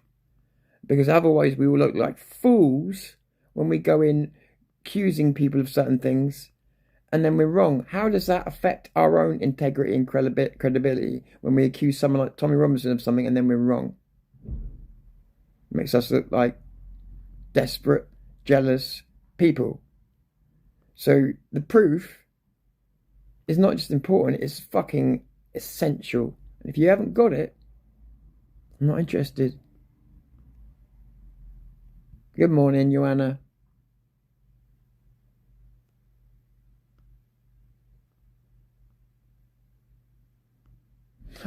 Because otherwise we will look like fools when we go in accusing people of certain things and then we're wrong. How does that affect our own integrity and credibility when we accuse someone like Tommy Robinson of something and then we're wrong? It makes us look like desperate, jealous people. So the proof is not just important, it's fucking essential. And if you haven't got it, I'm not interested. Good morning, Joanna.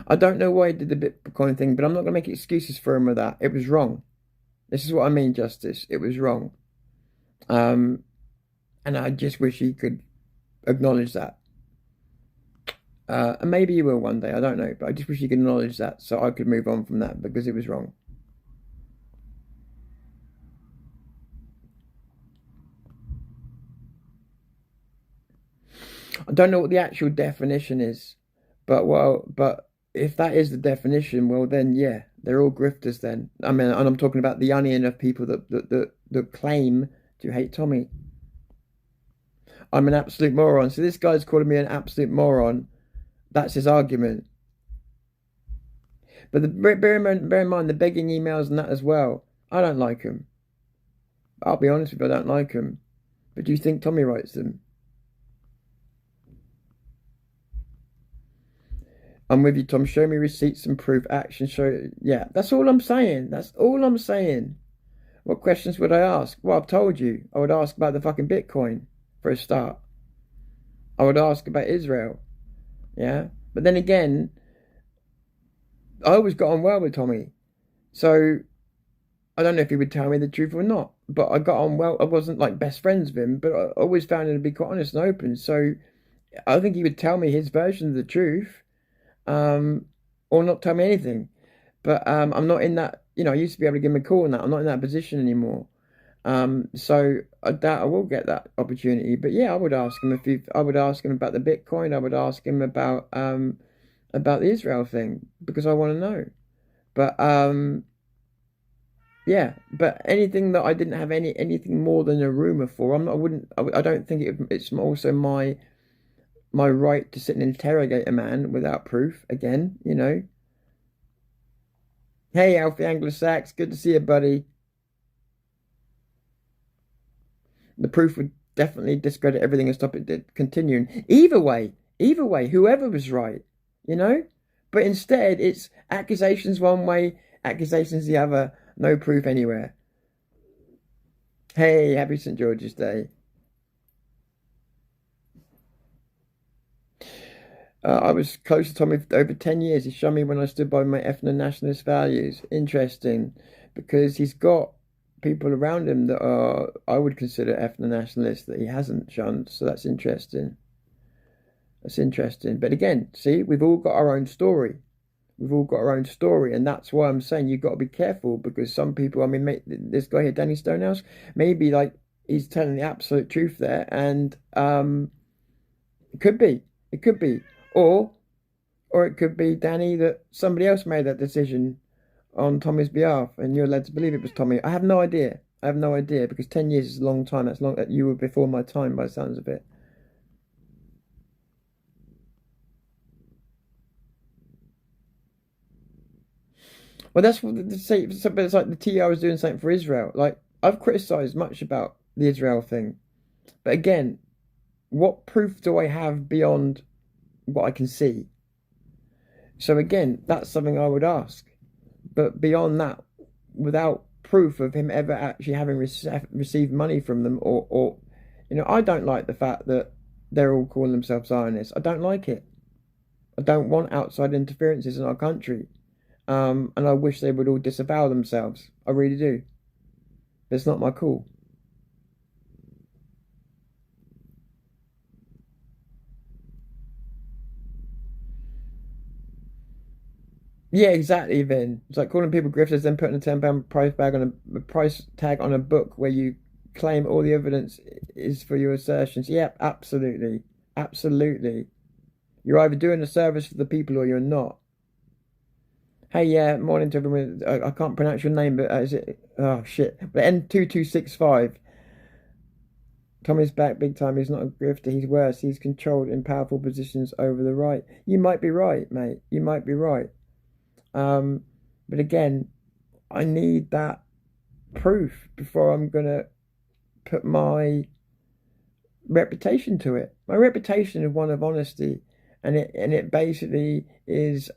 I don't know why he did the Bitcoin thing, but I'm not going to make excuses for him with that. It was wrong. This is what I mean, Justice. It was wrong. And I just wish he could acknowledge that. And maybe he will one day, I don't know. But I just wish he could acknowledge that so I could move on from that because it was wrong. I don't know what the actual definition is. But if that is the definition, well then, yeah, they're all grifters then. I mean, and I'm talking about the onion of people that claim to hate Tommy. I'm an absolute moron. So this guy's calling me an absolute moron. That's his argument. But bear in mind the begging emails and that as well. I don't like them. I'll be honest with you, I don't like them. But do you think Tommy writes them? I'm with you, Tom. Show me receipts and proof. Action show. Yeah, that's all I'm saying. That's all I'm saying. What questions would I ask? Well, I've told you. I would ask about the fucking Bitcoin for a start. I would ask about Israel. Yeah. But then again, I always got on well with Tommy. So I don't know if he would tell me the truth or not. But I got on well. I wasn't like best friends with him, but I always found him to be quite honest and open. So I think he would tell me his version of the truth. Or not tell me anything. But I'm not in that, I used to be able to give him a call on that. I'm not in that position anymore. So I doubt I will get that opportunity. But yeah, I would ask him I would ask him about the Bitcoin. I would ask him about the Israel thing because I want to know. But yeah, but anything that I didn't have anything more than a rumor for, I don't think it's also my right to sit and interrogate a man without proof, again, Hey, Alfie Anglo-Sax, good to see you, buddy. The proof would definitely discredit everything and stop it continuing. Either way, whoever was right, But instead, it's accusations one way, accusations the other, no proof anywhere. Hey, happy St. George's Day. I was close to Tommy for over 10 years. He showed me when I stood by my ethno-nationalist values. Interesting, because he's got people around him that I would consider ethno-nationalists that he hasn't shunned. So that's interesting. That's interesting. But again, see, we've all got our own story. We've all got our own story. And that's why I'm saying you've got to be careful, because some people, this guy here, Danny Stonehouse, maybe he's telling the absolute truth there. And it could be. Or it could be, Danny, that somebody else made that decision on Tommy's behalf and you're led to believe it was Tommy. I have no idea. Because 10 years is a long time. That's long. You were before my time by the sounds of it. Well, that's what they say. But it's like the TR was doing something for Israel. Like, I've criticised much about the Israel thing. But again, what proof do I have beyond what I can see? So again, that's something I would ask. But beyond that, without proof of him ever actually having received money from them, or I don't like the fact that they're all calling themselves Zionists. I don't like it. I don't want outside interferences in our country. And I wish they would all disavow themselves. I really do. But it's not my call. Yeah, exactly, Vin. It's like calling people grifters, then putting a £10 price tag on a book where you claim all the evidence is for your assertions. Yeah, absolutely. Absolutely. You're either doing a service for the people or you're not. Hey, yeah, morning to everyone. I can't pronounce your name, but is it? Oh, shit. But N2265. Tommy's back big time. He's not a grifter. He's worse. He's controlled in powerful positions over the right. You might be right, mate. You might be right. But again, I need that proof before I'm gonna put my reputation to it. My reputation is one of honesty, and it basically is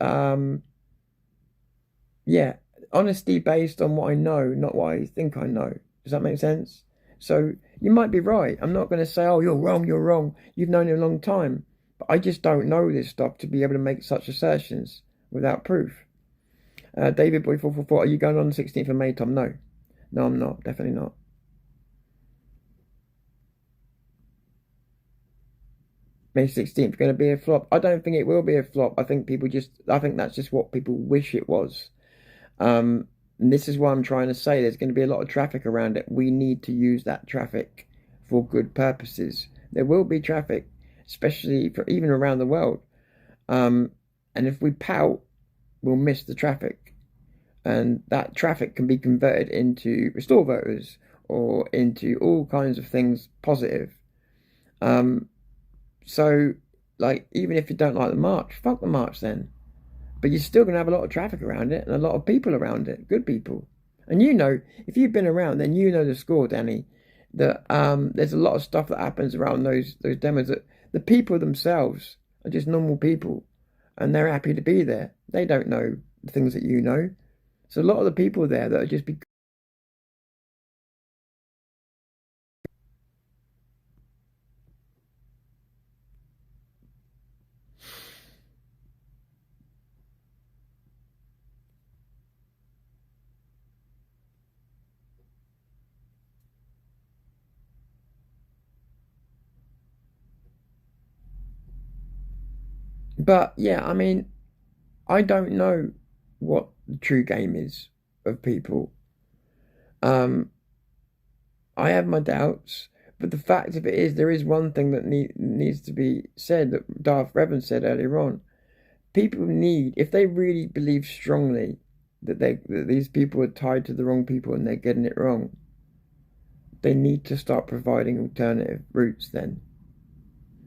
honesty based on what I know, not what I think I know. Does that make sense? So you might be right. I'm not going to say, oh, you're wrong. You've known it a long time. But I just don't know this stuff to be able to make such assertions without proof. David Boy 444, are you going on the 16th of May, Tom? No. No, I'm not. Definitely not. May 16th going to be a flop? I don't think it will be a flop. I think that's just what people wish it was. And this is why I'm trying to say there's going to be a lot of traffic around it. We need to use that traffic for good purposes. There will be traffic, especially for even around the world. And if we pout, we'll miss the traffic. And that traffic can be converted into restore voters or into all kinds of things positive. So, like, even if you don't like the march, fuck the march then. But you're still going to have a lot of traffic around it and a lot of people around it, good people. And you know, if you've been around, then you know the score, Danny, that there's a lot of stuff that happens around those demos that the people themselves are just normal people and they're happy to be there. They don't know the things that you know. So a lot of the people there that are just But yeah, I mean, I don't know what the true game is of people. I have my doubts, but the fact of it is, there is one thing that needs to be said that Darth Revan said earlier on. People need, if they really believe strongly that these people are tied to the wrong people and they're getting it wrong, they need to start providing alternative routes then.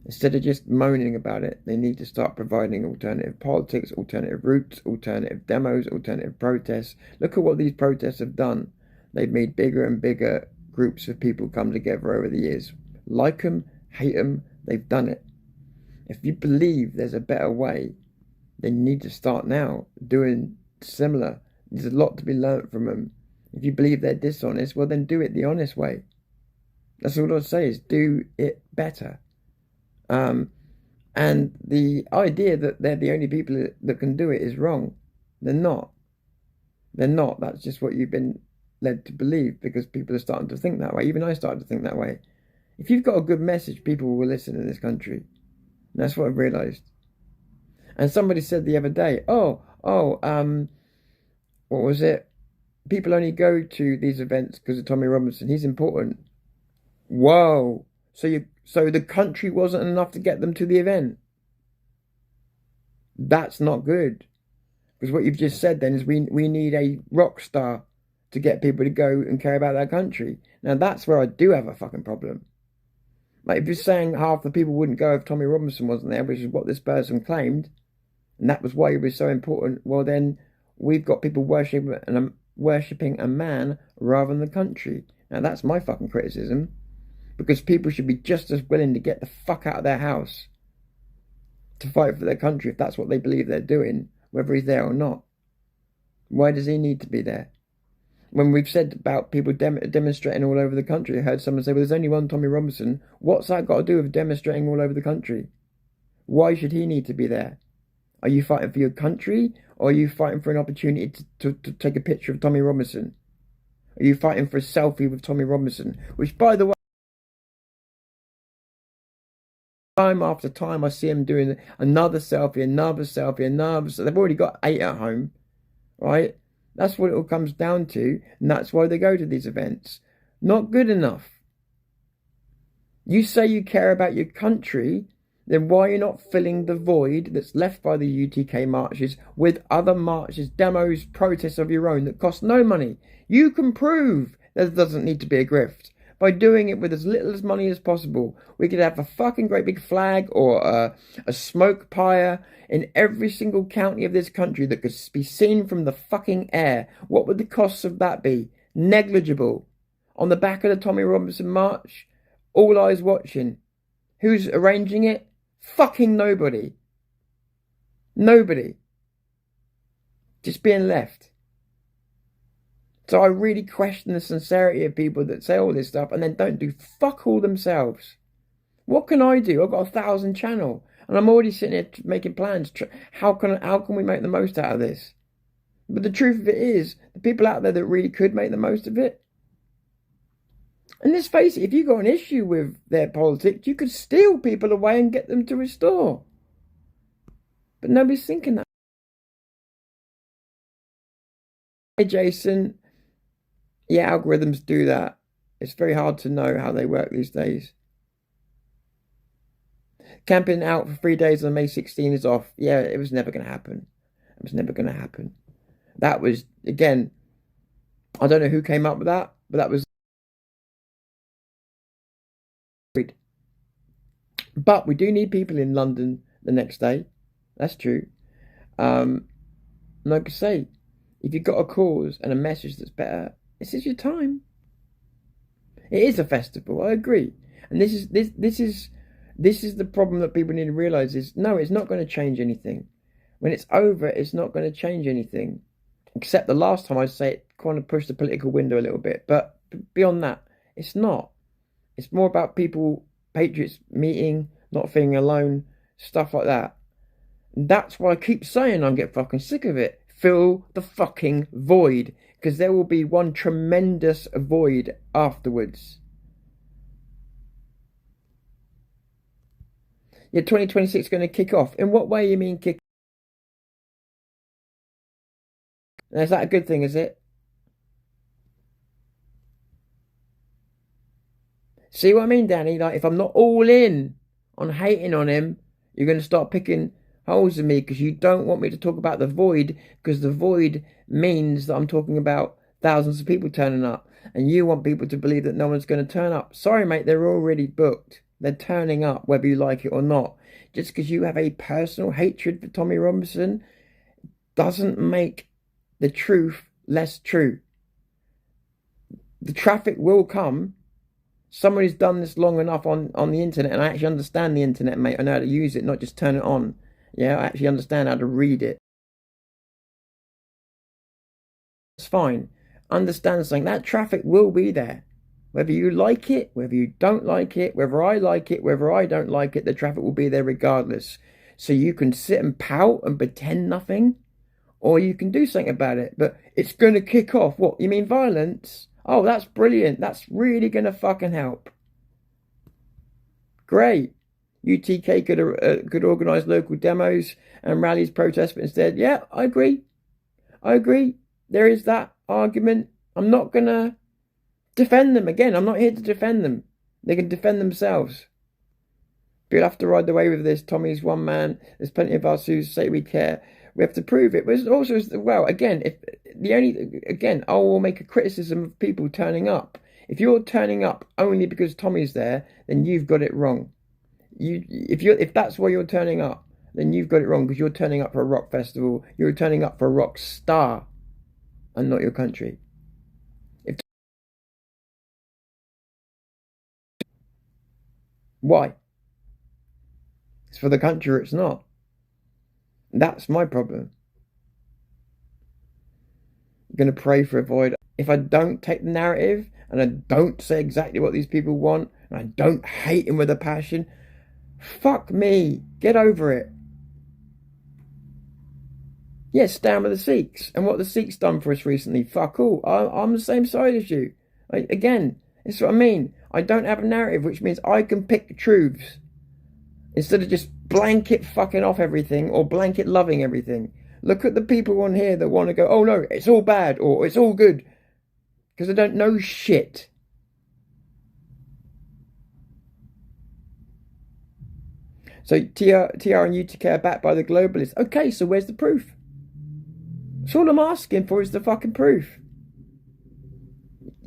Instead of just moaning about it, they need to start providing alternative politics, alternative routes, alternative demos, alternative protests. Look at what these protests have done. They've made bigger and bigger groups of people come together over the years. Like them, hate them, they've done it. If you believe there's a better way, then you need to start now doing similar. There's a lot to be learnt from them. If you believe they're dishonest, well then do it the honest way. That's all I'll say is do it better. And the idea that they're the only people that can do it is wrong. They're not. They're not. That's just what you've been led to believe because people are starting to think that way. Even I started to think that way. If you've got a good message, people will listen in this country. And that's what I've realised. And somebody said the other day, what was it? People only go to these events because of Tommy Robinson. He's important. Whoa. So the country wasn't enough to get them to the event. That's not good. Because what you've just said then is we need a rock star to get people to go and care about their country. Now that's where I do have a fucking problem. Like if you're saying half the people wouldn't go if Tommy Robinson wasn't there, which is what this person claimed, and that was why he was so important, well then we've got people worshipping a man rather than the country. Now that's my fucking criticism. Because people should be just as willing to get the fuck out of their house to fight for their country if that's what they believe they're doing, whether he's there or not. Why does he need to be there? When we've said about people demonstrating all over the country, I heard someone say, well, there's only one Tommy Robinson. What's that got to do with demonstrating all over the country? Why should he need to be there? Are you fighting for your country, or are you fighting for an opportunity to take a picture of Tommy Robinson? Are you fighting for a selfie with Tommy Robinson? Which, by the way, time after time I see him doing another selfie, another selfie, another. So they've already got 8 at home, right? That's what it all comes down to, and that's why they go to these events. Not good enough. You say you care about your country, then why are you not filling the void that's left by the UTK marches with other marches, demos, protests of your own that cost no money? You can prove there doesn't need to be a grift. By doing it with as little as money as possible. We could have a fucking great big flag or a smoke pyre in every single county of this country that could be seen from the fucking air. What would the costs of that be? Negligible. On the back of the Tommy Robinson march, all eyes watching. Who's arranging it? Fucking nobody. Nobody. Just being left. So I really question the sincerity of people that say all this stuff and then don't do fuck all themselves. What can I do? I've got 1,000 channel. And I'm already sitting here making plans. How can we make the most out of this? But the truth of it is, the people out there that really could make the most of it. And let's face it, if you got an issue with their politics, you could steal people away and get them to restore. But nobody's thinking that. Hey, Jason. Yeah, algorithms do that. It's very hard to know how they work these days. Camping out for 3 days on May 16 is off. Yeah, it was never going to happen. It was never going to happen. That was, again, I don't know who came up with that, but that was. But we do need people in London the next day. That's true. Like I say, if you've got a cause and a message that's better, this is your time. It is a festival, I agree. And this is the problem that people need to realise is, no, it's not going to change anything. When it's over, it's not going to change anything. Except the last time I say it kind of pushed the political window a little bit. But beyond that, it's not. It's more about people, patriots meeting, not feeling alone, stuff like that. And that's why I keep saying I'm getting fucking sick of it. Fill the fucking void. Because there will be one tremendous void afterwards. Yeah, 2026 is going to kick off. In what way you mean kick? Is that a good thing, is it? See what I mean, Danny? Like, if I'm not all in on hating on him, you're going to start picking holes in me because you don't want me to talk about the void, because the void means that I'm talking about thousands of people turning up, and you want people to believe that no one's going to turn up. Sorry, mate, they're already booked. They're turning up whether you like it or not. Just because you have a personal hatred for Tommy Robinson doesn't make the truth less true. The traffic will come. Somebody's done this long enough on the internet, and I actually understand the internet, mate. I know how to use it, not just turn it on. Yeah, I actually understand how to read it. It's fine. Understand something. That traffic will be there. Whether you like it, whether you don't like it, whether I like it, whether I don't like it, the traffic will be there regardless. So you can sit and pout and pretend nothing, or you can do something about it. But it's going to kick off. What, you mean violence? Oh, that's brilliant. That's really going to fucking help. Great. UTK could organise local demos and rallies, protests, but instead, yeah, I agree. I agree. There is that argument. I'm not going to defend them. Again, I'm not here to defend them. They can defend themselves. People have to ride the wave with this. Tommy's one man. There's plenty of us who say we care. We have to prove it. But it's also, well, again, I will make a criticism of people turning up. If you're turning up only because Tommy's there, then you've got it wrong. If that's why you're turning up, then you've got it wrong, because you're turning up for a rock festival. You're turning up for a rock star, and not your country. Why? It's for the country, or it's not. That's my problem. I'm going to pray for a void. If I don't take the narrative, and I don't say exactly what these people want, and I don't hate him with a passion, fuck me. Get over it. Yes, stand with the Sikhs. And what the Sikhs done for us recently, fuck all. I'm the same side as you. Again, that's what I mean. I don't have a narrative, which means I can pick truths instead of just blanket fucking off everything or blanket loving everything. Look at the people on here that want to go, oh no, it's all bad or it's all good, because they don't know shit. So TR and UTK are backed by the globalists. Okay, so where's the proof? That's all I'm asking for, is the fucking proof.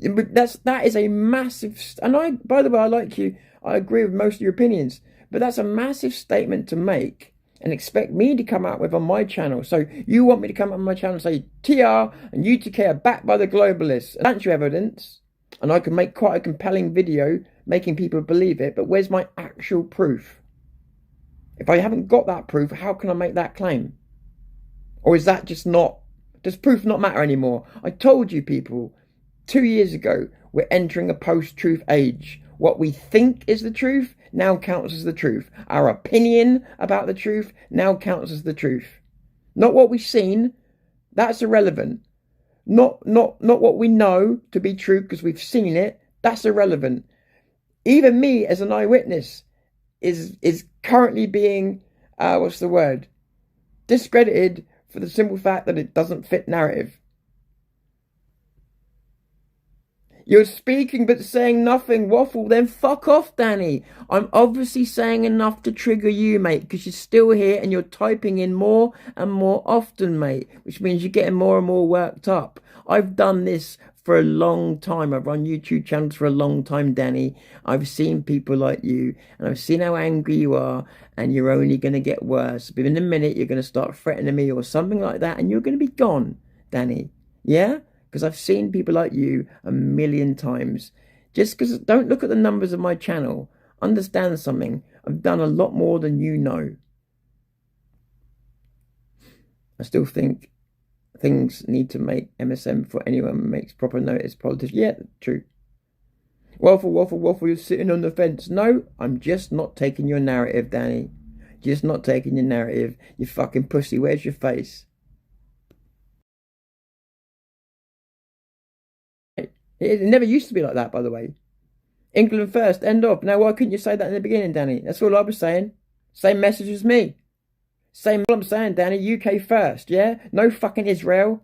That is a massive, and by the way, I like you. I agree with most of your opinions, but that's a massive statement to make and expect me to come out with on my channel. So you want me to come out on my channel and say TR and UTK are backed by the globalists? That's your evidence, and I can make quite a compelling video making people believe it. But where's my actual proof? If I haven't got that proof, how can I make that claim? Or is that just not? Does proof not matter anymore? I told you people 2 years ago, we're entering a post-truth age. What we think is the truth now counts as the truth. Our opinion about the truth now counts as the truth. Not what we've seen. That's irrelevant. Not what we know to be true because we've seen it. That's irrelevant. Even me as an eyewitness is currently being discredited for the simple fact that it doesn't fit narrative. You're speaking but saying nothing, Waffle. Then fuck off, Danny. I'm obviously saying enough to trigger you, mate, because you're still here and you're typing in more and more often, mate, which means you're getting more and more worked up. I've done this for a long time. I've run YouTube channels for a long time, Danny. I've seen people like you, and I've seen how angry you are, and you're only going to get worse. Within a minute, you're going to start threatening me or something like that, and you're going to be gone, Danny. Yeah? Because I've seen people like you a million times. Just because, don't look at the numbers of my channel. Understand something. I've done a lot more than you know. I still think things need to make MSM before anyone makes proper notice. Politics. Yeah, true. Waffle, you're sitting on the fence. No, I'm just not taking your narrative, Danny. Just not taking your narrative. You fucking pussy. Where's your face? It never used to be like that, by the way. England first, end of. Now, why couldn't you say that in the beginning, Danny? That's all I was saying. Same message as me. Same what I'm saying, Danny. UK first, yeah? No fucking Israel.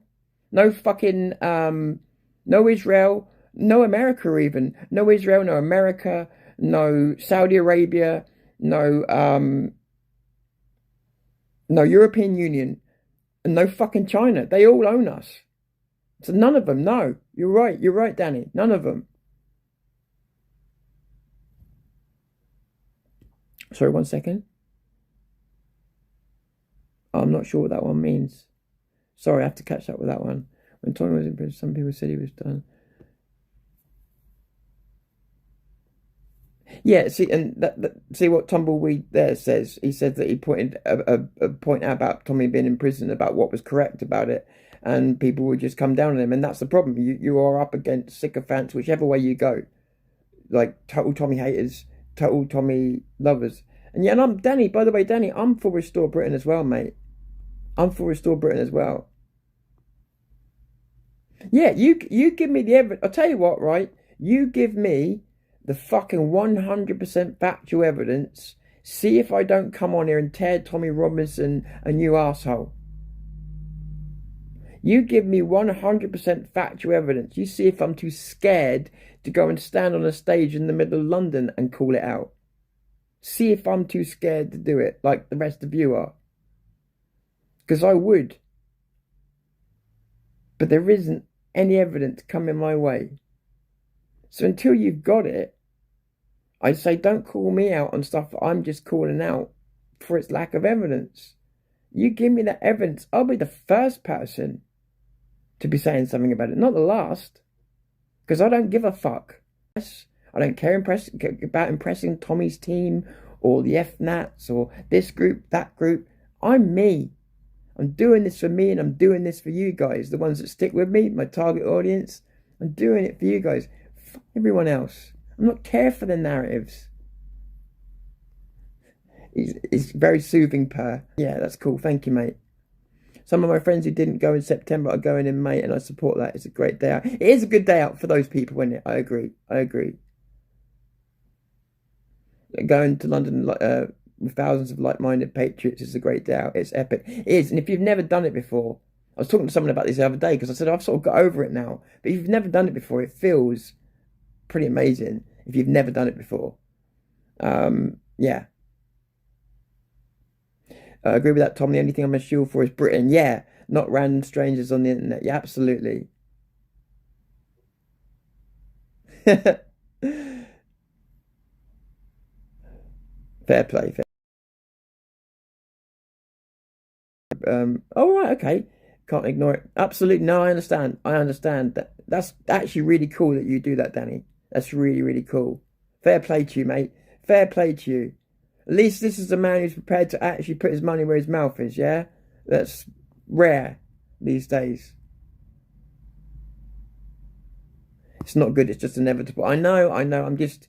No fucking, no Israel. No America even. No Israel, no America. No Saudi Arabia. No European Union. And no fucking China. They all own us. So none of them, no. You're right, Danny. None of them. Sorry, 1 second. I'm not sure what that one means. Sorry, I have to catch up with that one. When Tommy was in prison, some people said he was done. Yeah, see, and see what Tumbleweed there says. He said that he pointed a point out about Tommy being in prison, about what was correct about it. And people would just come down on him, and that's the problem. You are up against sycophants, whichever way you go, like total Tommy haters, total Tommy lovers. And yeah, and I'm Danny. By the way, Danny, I'm for Restore Britain as well, mate. I'm for Restore Britain as well. Yeah, you give me the evidence. I'll tell you what, right? You give me the fucking 100% factual evidence. See if I don't come on here and tear Tommy Robinson a new arsehole. You give me 100% factual evidence. You see if I'm too scared to go and stand on a stage in the middle of London and call it out. See if I'm too scared to do it like the rest of you are. Because I would. But there isn't any evidence coming my way. So until you've got it, I'd say don't call me out on stuff that I'm just calling out for its lack of evidence. You give me that evidence, I'll be the first person to be saying something about it, not the last. Because I don't give a fuck. I don't care about impressing Tommy's team or the FNATs or this group, that group. I'm me. I'm doing this for me, and I'm doing this for you guys, the ones that stick with me, my target audience. I'm doing it for you guys. Fuck everyone else. I'm not care for the narratives. It's very soothing, Per. Yeah, that's cool. Thank you, mate. Some of my friends who didn't go in September are going in May, and I support that. It's a great day out. It is a good day out for those people, isn't it? I agree. Going to London with thousands of like-minded patriots is a great day out. It's epic. It is. And if you've never done it before, I was talking to someone about this the other day because I said I've sort of got over it now. But if you've never done it before, it feels pretty amazing if you've never done it before. Yeah. I agree with that, Tom. The only thing I'm a shield for is Britain. Yeah, not random strangers on the internet. Yeah, absolutely. Fair play. Oh, right, okay. Can't ignore it. Absolutely. No, I understand. That's actually really cool that you do that, Danny. That's really, really cool. Fair play to you, mate. Fair play to you. At least this is a man who's prepared to actually put his money where his mouth is, yeah? That's rare these days. It's not good, it's just inevitable. I know, I'm just...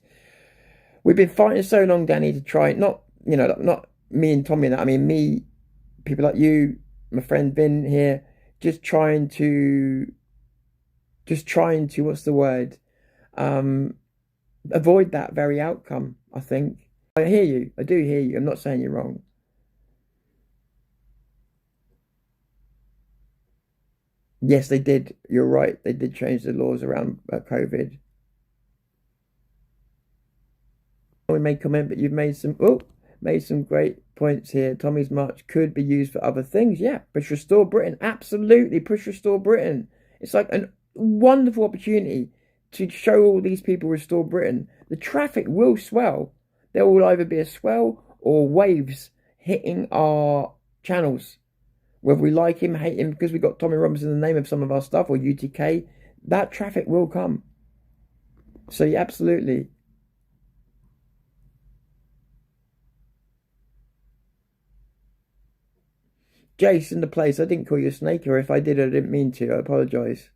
We've been fighting so long, Danny, to try, not, you know, not me and Tommy, I mean me, people like you, my friend Vin here, just trying to, what's the word? Avoid that very outcome, I think. I hear you. I do hear you. I'm not saying you're wrong. Yes, they did. You're right. They did change the laws around COVID. We may comment, but you've made some great points here. Tommy's march could be used for other things. Yeah, push Restore Britain. Absolutely, push Restore Britain. It's like a wonderful opportunity to show all these people Restore Britain. The traffic will swell. There will either be a swell or waves hitting our channels. Whether we like him, hate him, because we got Tommy Robinson in the name of some of our stuff, or UTK, that traffic will come. So yeah, absolutely. Jace in the place. I didn't call you a snake, or if I did, I didn't mean to. I apologise.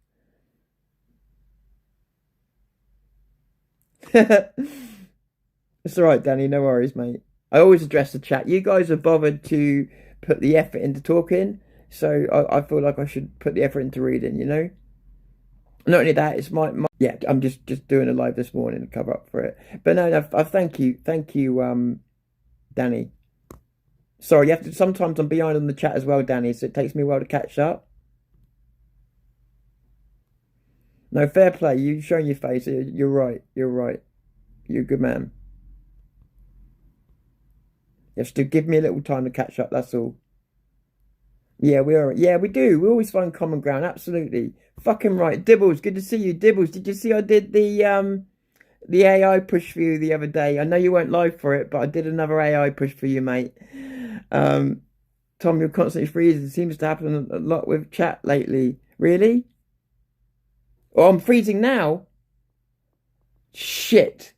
It's alright, Danny. No worries, mate. I always address the chat. You guys have bothered to put the effort into talking, so I feel like I should put the effort into reading, you know? Not only that, it's my yeah, I'm just doing a live this morning to cover up for it. But no, I thank you, Danny. Sorry, you have to, sometimes I'm behind on the chat as well, Danny, so it takes me a while to catch up. No, fair play. You've shown your face. You're right. You're right. You're a good man. You have to give me a little time to catch up, that's all. Yeah, we are. Yeah, we do. We always find common ground. Absolutely. Fucking right. Dibbles, good to see you. Dibbles, did you see I did the AI push for you the other day? I know you weren't live for it, but I did another AI push for you, mate. Tom, you're constantly freezing. It seems to happen a lot with chat lately. Really? Oh, I'm freezing now? Shit.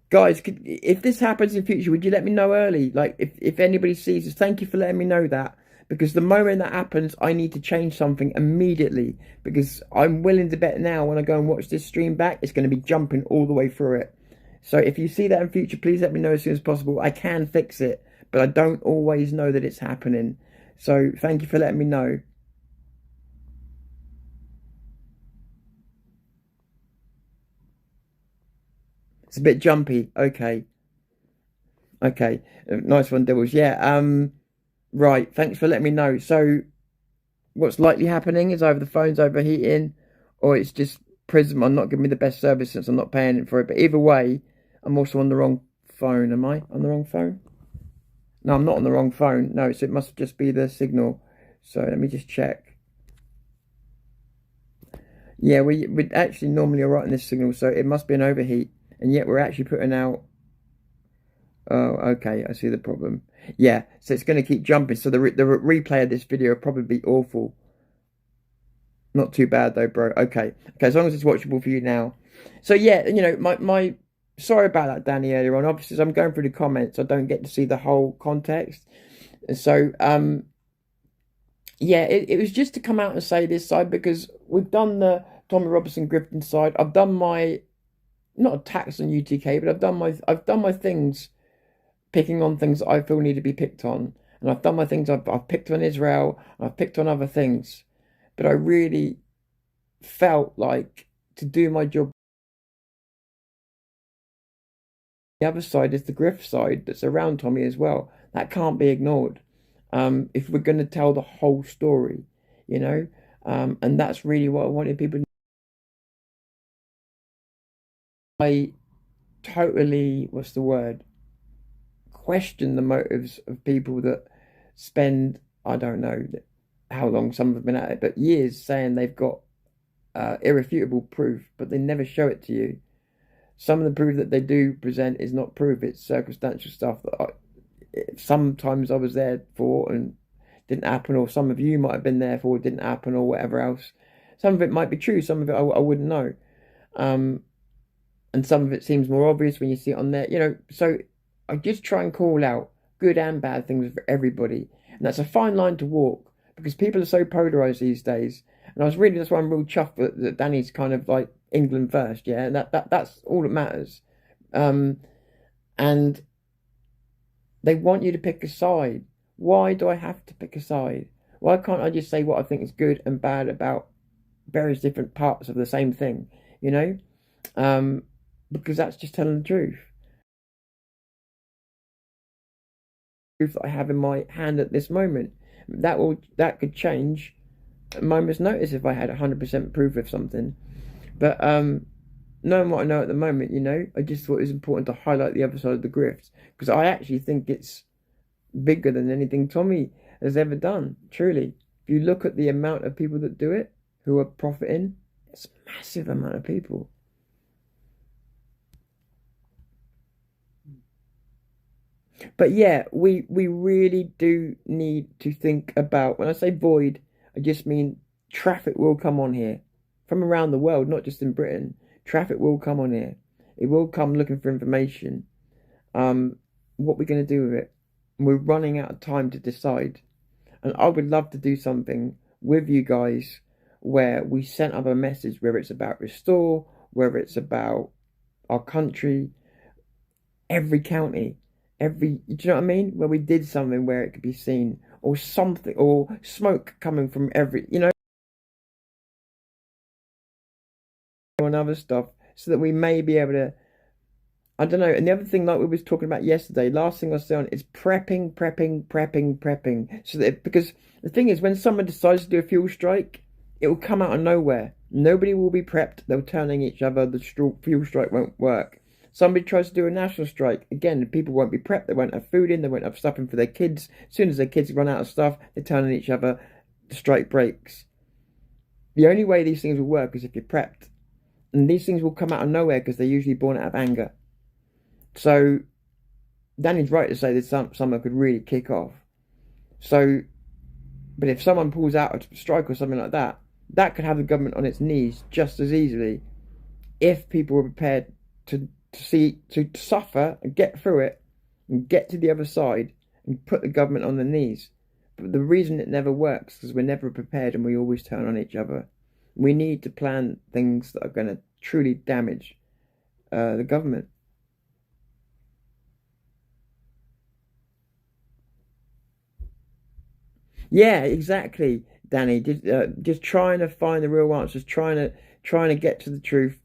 Guys, if this happens in future, would you let me know early? Like, if anybody sees this, thank you for letting me know that. Because the moment that happens, I need to change something immediately. Because I'm willing to bet now, when I go and watch this stream back, it's going to be jumping all the way through it. So if you see that in future, please let me know as soon as possible. I can fix it, but I don't always know that it's happening. So thank you for letting me know. It's a bit jumpy. Okay. Okay. Nice one, Dibbles. Yeah. Right. Thanks for letting me know. So what's likely happening is either the phone's overheating or it's just Prism. I'm not giving me the best service since I'm not paying it for it. But either way, I'm also on the wrong phone. Am I on the wrong phone? No, I'm not on the wrong phone. No, so it must just be the signal. So let me just check. Yeah, we'd actually normally are right in this signal, so it must be an overheat. And yet we're actually putting out... Oh, okay, I see the problem. Yeah, so it's going to keep jumping. So the replay of this video will probably be awful. Not too bad though, bro. Okay, as long as it's watchable for you now. So yeah, you know, my sorry about that, Danny, earlier on. Obviously, as I'm going through the comments, I don't get to see the whole context. And so, yeah, it was just to come out and say this side, because we've done the Tommy Robinson grifting side. I've done my... not attacks on UTK, but I've done my things, picking on things that I feel need to be picked on, and I've done my things. I've picked on Israel, and I've picked on other things, but I really felt like to do my job. The other side is the grift side that's around Tommy as well. That can't be ignored. If we're going to tell the whole story, you know, and that's really what I wanted people to know. I totally, what's the word, question the motives of people that spend, I don't know how long some have been at it, but years, saying they've got irrefutable proof, but they never show it to you. Some of the proof that they do present is not proof, it's circumstantial stuff that sometimes I was there for and didn't happen, or some of you might have been there for, didn't happen, or whatever else. Some of it might be true, some of it I wouldn't know. And some of it seems more obvious when you see it on there, you know. So I just try and call out good and bad things for everybody. And that's a fine line to walk, because people are so polarised these days. And that's why I'm real chuffed that Danny's kind of like England first, yeah. And that's all that matters. And they want you to pick a side. Why do I have to pick a side? Why can't I just say what I think is good and bad about various different parts of the same thing, you know? Because that's just telling the truth. Truth that I have in my hand at this moment. That could change at a moment's notice if I had 100% proof of something. But knowing what I know at the moment, you know, I just thought it was important to highlight the other side of the grift, because I actually think it's bigger than anything Tommy has ever done, truly. If you look at the amount of people that do it, who are profiting, it's a massive amount of people. But yeah, we really do need to think about, when I say void, I just mean traffic will come on here from around the world, not just in Britain. Traffic will come on here. It will come looking for information. What we're going to do with it. We're running out of time to decide. And I would love to do something with you guys where we sent up a message, whether it's about Restore, whether it's about our country, every county, do you know what I mean? Where we did something where it could be seen, or something, or smoke coming from every, you know, and other stuff, so that we may be able to, I don't know. And the other thing, like we was talking about yesterday, last thing I was saying is prepping. So that, because the thing is, when someone decides to do a fuel strike, it will come out of nowhere. Nobody will be prepped. They'll turn on each other. The fuel strike won't work. Somebody tries to do a national strike. Again, the people won't be prepped. They won't have food in. They won't have stuff in for their kids. As soon as their kids run out of stuff, they turn on each other. The strike breaks. The only way these things will work is if you're prepped. And these things will come out of nowhere because they're usually born out of anger. So, Danny's right to say that someone could really kick off. So, but if someone pulls out a strike or something like that, that could have the government on its knees just as easily, if people were prepared to suffer and get through it and get to the other side and put the government on their knees. But the reason it never works is because we're never prepared and we always turn on each other. We need to plan things that are going to truly damage the government. Yeah, exactly, Danny. Just trying to find the real answers, trying to get to the truth,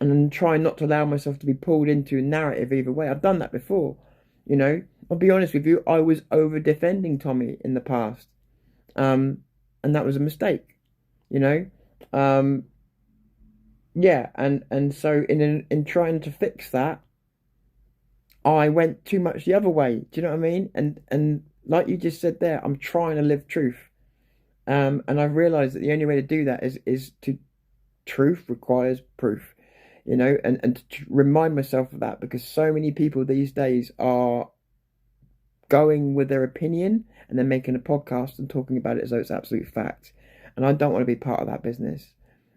and then trying not to allow myself to be pulled into a narrative either way. I've done that before, you know. I'll be honest with you, I was over defending Tommy in the past, and that was a mistake, you know. Yeah, and so in trying to fix that, I went too much the other way. Do you know what I mean? And like you just said there, I'm trying to live truth. And I've realised that the only way to do that is to, truth requires proof, you know, and to remind myself of that, because so many people these days are going with their opinion and then making a podcast and talking about it as though it's absolute fact. And I don't want to be part of that business.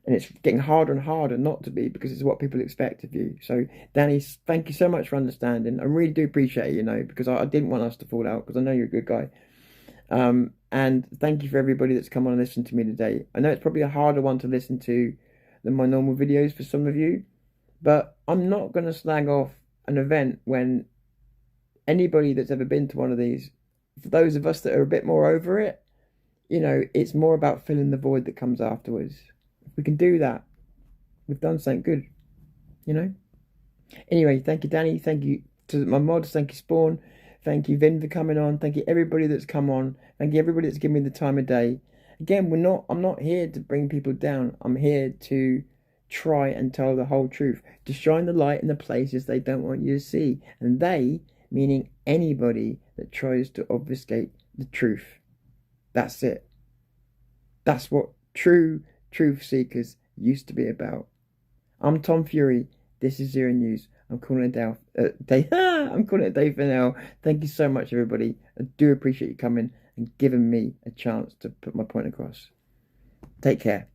And it's getting harder and harder not to be, because it's what people expect of you. So, Danny, thank you so much for understanding. I really do appreciate it, you know, because I didn't want us to fall out, because I know you're a good guy. And thank you for everybody that's come on and listened to me today. I know it's probably a harder one to listen to than my normal videos for some of you, but I'm not going to slag off an event when anybody that's ever been to one of these, for those of us that are a bit more over it, you know, it's more about filling the void that comes afterwards. If we can do that, we've done something good, you know. Anyway, thank you, Danny. Thank you to my mods. Thank you, Spawn. Thank you, Vin, for coming on. Thank you, everybody that's come on. Thank you, everybody that's given me the time of day. Again, I'm not here to bring people down. I'm here to try and tell the whole truth, to shine the light in the places they don't want you to see. And they, meaning anybody that tries to obfuscate the truth. That's it. That's what true truth seekers used to be about. I'm Tom Fury. This is Zero News. I'm calling it day. I'm calling it a day for now. Thank you so much, everybody. I do appreciate you coming and giving me a chance to put my point across. Take care.